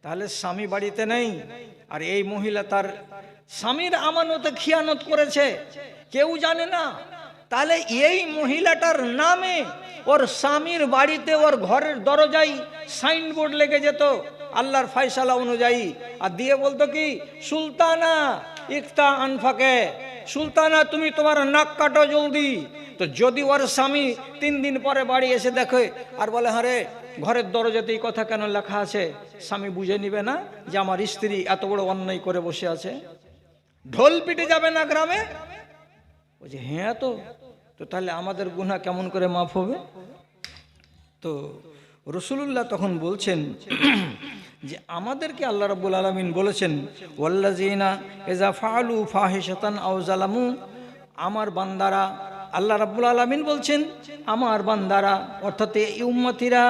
তাহলে স্বামী বাড়িতে নেই, আর এই মহিলা তার স্বামীর আমানতে খিয়ানত করেছে, কেউ জানে না। তাহলে এই মহিলাটার নামে ওর স্বামীর বাড়িতে ওর ঘরের দরজায় সাইনবোর্ড লেগে যেত আল্লাহর ফয়সালা অনুযায়ী, আর দিয়ে বলতো কি সুলতানা ইকতা আনফাকে, সুলতানা তুমি তোমার নাক কাটো জলদি। তো যদি ওর স্বামী 3 দিন পরে বাড়ি এসে দেখে আর বলে হ্যাঁ রে ঘরের দরজাতে এই কথা কেন লেখা আছে, স্বামী বুঝে নিবে না যে আমার স্ত্রী এত বড় অন্যায় করে বসে আছে? ঢোল পিটে যাবে না গ্রামে? বলছে হ্যাঁ, তো তাহলে আমাদের গুনাহ কেমন করে মাফ হবে? তো রাসূলুল্লাহ তখন বলছেন যে আমাদেরকে আল্লাহ রাব্বুল আলামিন বলেছেন ওয়াল্লাযিনা ইযা ফাআলু ফাহিশাতান আও যালামু, আমার বান্দারা, আল্লাহ রাব্বুল আলামিন বলছেন আমার বান্দারা অর্থাৎ এই উম্মতিরা,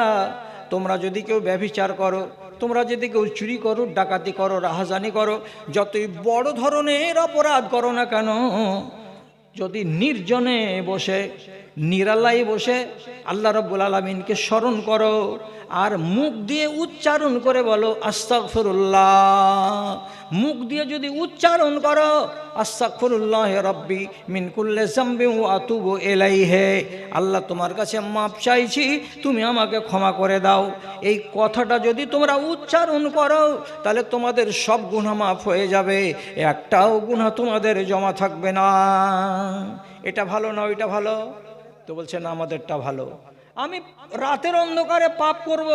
তোমরা যদি কেউ ব্যভিচার করো, তোমরা যদি কেউ চুরি করো, ডাকাতি করো, রাহাজানি করো, যতই বড় ধরনের অপরাধ করো না কেন, যদি নির্জনে বসে নিরালায় বসে আল্লাহ রাব্বুল আলামিনকে স্মরণ করো আর মুখ দিয়ে উচ্চারণ করে বলো আস্তাগফিরুল্লাহ, মুখ দিয়ে যদি উচ্চারণ করো আস্তাগফিরুল্লাহ রাব্বি মিন কুল্লি যামবিন ওয়া আতুবু ইলাইহি, আল্লাহ তোমার কাছে মাপ চাইছি, তুমি আমাকে ক্ষমা করে দাও, এই কথাটা যদি তোমরা উচ্চারণ করো তাহলে তোমাদের সব গুনাহ মাফ হয়ে যাবে, একটাও গুনাহ তোমাদের জমা থাকবে না। এটা ভালো না ওইটা ভালো? তো বলছে না আমাদেরটা ভালো। আমি রাতের অন্ধকারে পাপ করব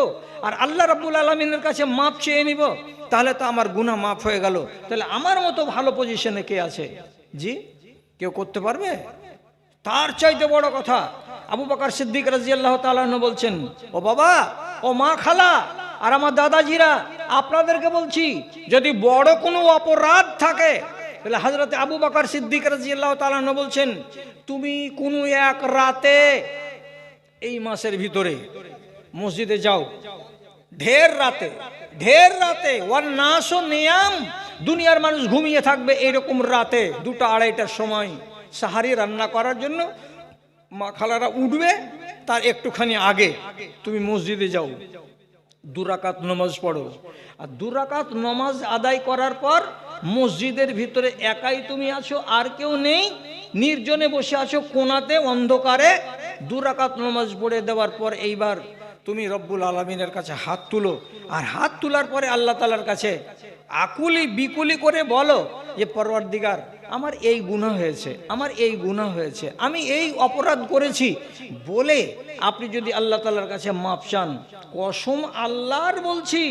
আর আল্লাহ রাব্বুল আলামিনের কাছে মাপ চেয়ে নিব, তাহলে তো আমার গুনাহ মাফ হয়ে গেল। তাহলে আমার মতো ভালো পজিশনে কে আছে? জি কেউ করতে পারবে? তার চাইতে বড় কথা আবু বকর সিদ্দিক রাদিয়াল্লাহু তাআলা আনহু বলছেন, ও বাবা, ও মা, খালা আর আমার দাদাজিরা, আপনাদেরকে বলছি যদি বড় কোনো অপরাধ থাকে তাহলে হযরত আবু বকর সিদ্দিক রাদিয়াল্লাহু তাআলা আনহু বলছেন তুমি কোনো এক রাতে এই মাসের ভিতরে মসজিদে যাও, ঢের রাতে ওয়ান নাসু নিয়াম, দুনিয়ার মানুষ ঘুমিয়ে থাকবে, এরকম রাতে 2টা-2:30টার সময় সাহারি রান্না করার জন্য মা খালারা উঠবে, তার একটুখানি আগে তুমি মসজিদে যাও, 2 রাকাত নামাজ পড়ো, আর 2 রাকাত নামাজ আদায় করার পর মসজিদের ভিতরে একাই তুমি আছো, আর কেউ নেই, নির্জনে বসে আছো কোণাতে অন্ধকারে, 2 রাকাত নামাজ পড়ে দেওয়ার পর এইবার তুমি রব্বুল আলামিনের কাছে হাত তুলো, আর হাত তোলার পরে আল্লাহ তাআলার কাছে আকুলি বিকুলি করে বলো যে পরওয়ারদিগার আমার এই গুনাহ হয়েছে, আমার এই গুনাহ হয়েছে, আমি এই অপরাধ করেছি বলে আপনি যদি আল্লাহ তাআলার কাছে মাপ চান, কসম আল্লাহর বলছি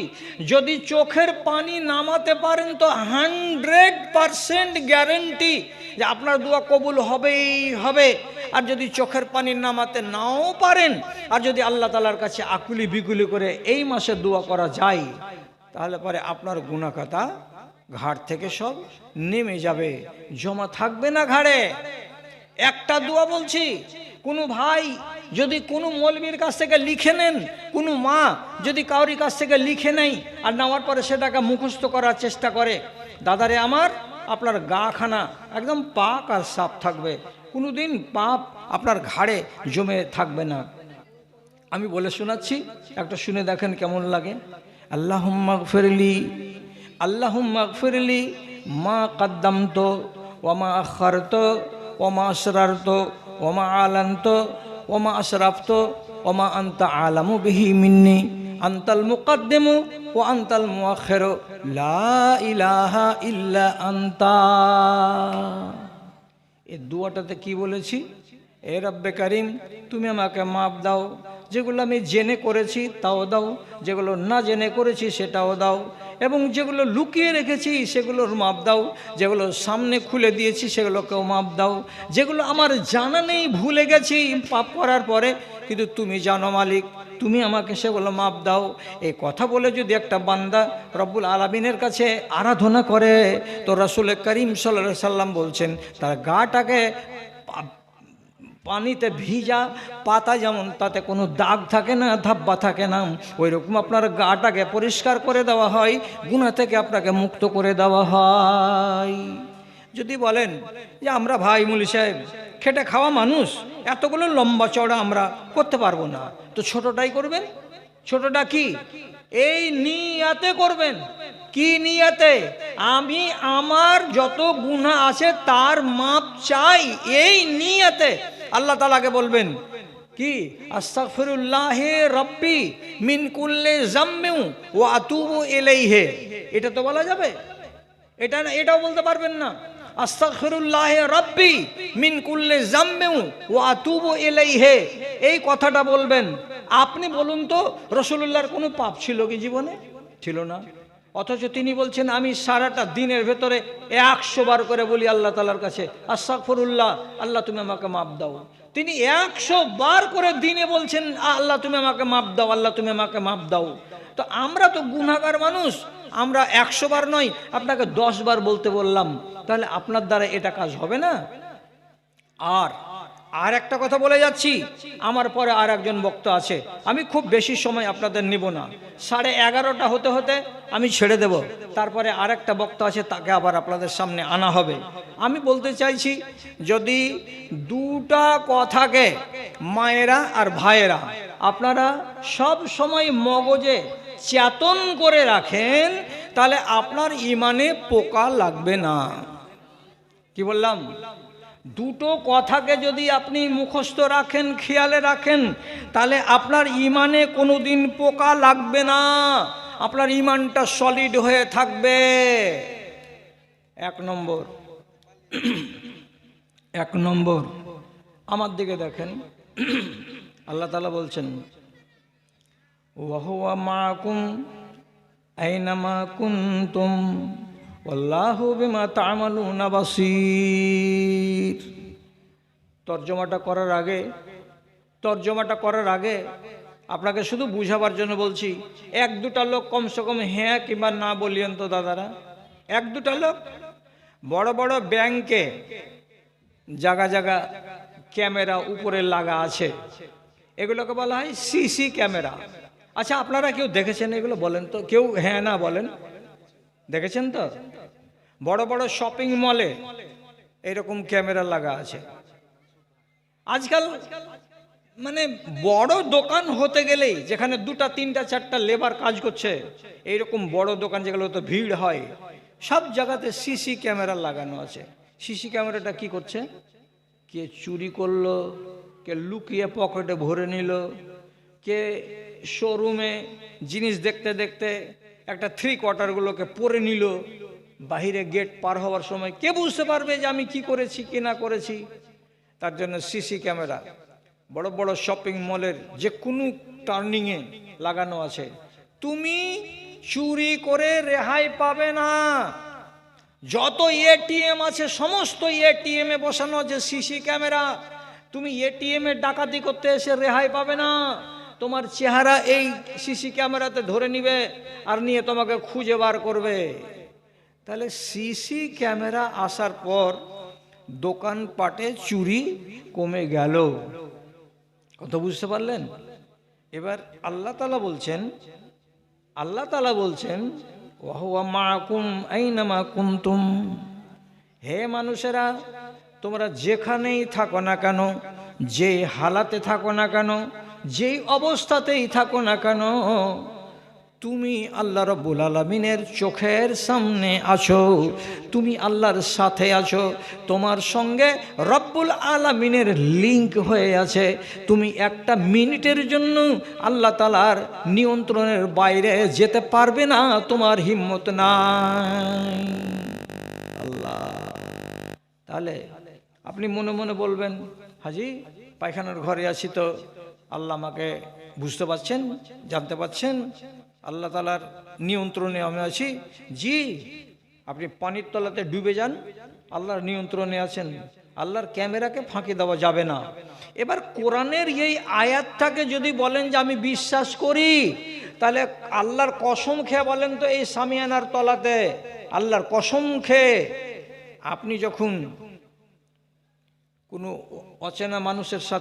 যদি চোখের পানি নামাতে পারেন তো 100% গ্যারান্টি যে আপনার দোয়া কবুল হবেই হবে। আর যদি চোখের পানি নামাতে নাও পারেন, আর যদি আল্লাহ তাআলার কাছে আকুলি বিকুলি করে এই মাসে দোয়া করা যায়, তাহলে পরে আপনার গুনাহ খাতা ঘাট থেকে সব নেমে যাবে, জমা থাকবে না ঘাড়ে। একটা দোয়া বলছি, কোনো ভাই যদি কোনো মৌলবীর কাছ থেকে লিখে নেন, কোনো মা যদি কাউরির কাছ থেকে লিখে নেই আর নেওয়ার পরে সেটাকে মুখস্থ করার চেষ্টা করে, দাদারে আমার, আপনার গাখানা একদম পাক আর সাফ থাকবে, কোনো দিন পাপ আপনার ঘাড়ে জমে থাকবে না। আমি বলে শোনাচ্ছি, একটা শুনে দেখেন কেমন লাগে। আল্লাহুম্মা গফিরলি, আল্লাহুম্মা গফিরলি মা কদ্দামতো ওয়া মা আখারতো ওয়া মা আসরারতো ওয়া মা আলানতো ওয়া মা আসরাফতো ওয়া মা আনতা আলামু বিহি মিন্নি আনতাল মুকদ্দিমু ওয়া আনতাল মুআখিরু লা ইলাহা ইল্লা আনতা। এই দুয়াটাতে কি বলেছি? এ রব্বে করিম, তুমি আমাকে মাপ দাও, যেগুলো আমি জেনে করেছি তাও দাও, যেগুলো না জেনে করেছি সেটাও দাও, এবং যেগুলো লুকিয়ে রেখেছি সেগুলোর মাপ দাও, যেগুলো সামনে খুলে দিয়েছি সেগুলোকেও মাপ দাও, যেগুলো আমার জানা নেই ভুলে গেছি পাপ করার পরে, কিন্তু তুমি জানো মালিক, তুমি আমাকে সেগুলো মাপ দাও। এই কথা বলে যদি একটা বান্দা রব্বুল আলামিনের কাছে আরাধনা করে, তো রাসূল করিম সাল্লাল্লাহু আলাইহি সাল্লাম বলছেন তার গাটাকে পানিতে ভিজা পাতা যেমন তাতে কোনো দাগ থাকে না, ধাব্বা থাকে না, ওই রকম আপনার গাটাকে পরিষ্কার করে দেওয়া হয়, গুনাহ থেকে আপনাকে মুক্ত করে দেওয়া হয়। যদি বলেন যে আমরা ভাই মুলি সাহেব খেটে খাওয়া মানুষ, এতগুলো লম্বা চওড়া আমরা করতে পারবো না, তো ছোটটাই করবেন। ছোটটা কি? এই নিয়াতে করবেন। কি নিয়াতে? আমি আমার যত গুনাহ আছে তার মাপ চাই, এই নিয়াতে আল্লাহ তাআলাকে বলবেন কি, আস্তাগফিরুল্লাহি রাব্বি মিন কুল্লি যামমিন ওয়া আতুবু ইলাইহি। এটা তো বলা যাবে? এটাও বলতে পারবেন না? আস্তাগফিরুল্লাহি রাব্বি মিন কুল্লি যামমিন ওয়া আতুবু ইলাইহি, এই কথাটা বলবেন। আপনি বলুন তো, রাসূলুল্লাহর কোনো পাপ ছিল কি জীবনে? ছিল না। অথচ তিনি বলছেন আমি সারাটা দিনের ভেতরে 100 বার করে বলি আল্লাহ তাআলার কাছে আস্তাগফিরুল্লাহ, আল্লাহ তুমি আমাকে মাপ দাও। তিনি 100 বার করে দিনে বলছেন আল্লাহ তুমি আমাকে মাপ দাও, আল্লাহ তুমি আমাকে মাপ দাও। তো আমরা তো গুনাহগার মানুষ, আমরা 100 বার নয়, আপনাকে 10 বার বলতে বললাম, তাহলে আপনার দ্বারা এটা কাজ হবে না। আর একটা কথা বলে যাচ্ছি, আমার পরে আর একজন বক্তা আছে, আমি খুব বেশি সময় আপনাদের নিব না, 11:30 হতে হতে আমি ছেড়ে দেব, তারপরে আর একটা বক্তা আছে, তাকে আবার আপনাদের সামনে আনা হবে। আমি বলতে চাইছি, যদি দুটা কথাকে মায়েরা আর ভাইয়েরা আপনারা সব সময় মগজে চেতন করে রাখেন, তাহলে আপনার ইমানে পোকা লাগবে না। কি বললাম? দুটো কথাকে যদি আপনি মুখস্থ রাখেন, খেয়ালে রাখেন, তাহলে আপনার ইমানে কোনোদিন পোকা লাগবে না, আপনার ইমানটা সলিড হয়ে থাকবে। এক নম্বর আমার দিকে দেখেন, আল্লাহ তাআলা বলছেন ওয়া হুয়া মাআকুম আইনামা কুনতুম আল্লাহু বিমা তা'মালুনা বাসীর। তর্জমাটা করার আগে আপনাকে শুধু বুঝাবার জন্য বলছি, 1-2টা লোক কমসে কম হ্যাঁ কিংবা না বলিয়েন তো দাদারা। 1-2টা লোক। বড় বড় ব্যাংকে জায়গা জায়গা ক্যামেরা উপরে লাগা আছে, এগুলোকে বলা হয় সিসি ক্যামেরা। আচ্ছা, আপনারা কেউ দেখেছেন এগুলো? বলেন তো, কেউ হ্যাঁ না বলেন। দেখেছেন তো? বড় বড় শপিং মলে এরকম ক্যামেরা লাগা আছে। আজকাল মানে বড় দোকান হতে গেলেই, যেখানে 2টা 3টা 4টা লেবার কাজ করছে, এইরকম বড় দোকান যেগুলো তো ভিড় হয়, সব জায়গাতে সিসি ক্যামেরা লাগানো আছে। সিসি ক্যামেরাটা কি করছে? কে চুরি করলো, কে লুকিয়ে পকেটে ভরে নিল, কে শোরুমে জিনিস দেখতে দেখতে একটা 3/4 পরে নিল, বাহিরে গেট পার হওয়ার সময় কে বুঝতে পারবে যে আমি কি করেছি কি না করেছি? তার জন্য সিসি ক্যামেরা বড় বড় শপিং মলের যে কোনো টার্নিংয়ে লাগানো আছে। তুমি চুরি করে রেহাই পাবে না। যত এটিএম আছে সমস্ত এটিএমে বসানো আছে সিসি ক্যামেরা। তুমি এটিএমে ডাকাতি করতে এসে রেহাই পাবে না। তোমার চেহারা এই সিসি ক্যামেরাতে ধরে নিবে আর নিয়ে তোমাকে খুঁজে বার করবে। তাহলে সিসি ক্যামেরা আসার পর দোকানপাটে চুরি কমে গেল। কত বুঝতে পারলেন? এবার আল্লাহ তাআলা বলছেন ওয়া হুয়া মাআকুম আইনামা কুনতুম, হে মানুষেরা তোমরা যেখানেই থাকো না কেন, যে হালাতে থাকো না কেন, যেই অবস্থাতেই থাকো না কেন, তুমি আল্লাহ রাব্বুল আলামিনের চোখের সামনে আছো, তুমি আল্লাহর সাথে আছো, তোমার সঙ্গে রব্বুল আলামিনের লিংক হয়ে আছে। তুমি একটা মিনিটের জন্য আল্লাহ তাআলার নিয়ন্ত্রণের বাইরে যেতে পারবে না, তোমার হিম্মত নাই। আল্লাহ, তাহলে আপনি মনে মনে বলবেন, হাজি পায়খানার ঘরে আছি তো আল্লাহ আমাকে বুঝতে পারছেন, জানতে পারছেন, আল্লাহ তাআলার নিয়ন্ত্রণে আমি আছি। জি, আপনি পানির তলাতে ডুবে যান, আল্লাহর নিয়ন্ত্রণে আছেন। আল্লাহর ক্যামেরাকে ফাঁকি দেওয়া যাবে না। এবার কোরআনের এই আয়াতটাকে যদি বলেন যে আমি বিশ্বাস করি, তাহলে আল্লাহর কসম খেয়ে বলেন তো, এই সামিয়ানার তলাতে আল্লাহর কসম খেয়ে আপনি যখন কোনো অচেনা মানুষের সাথে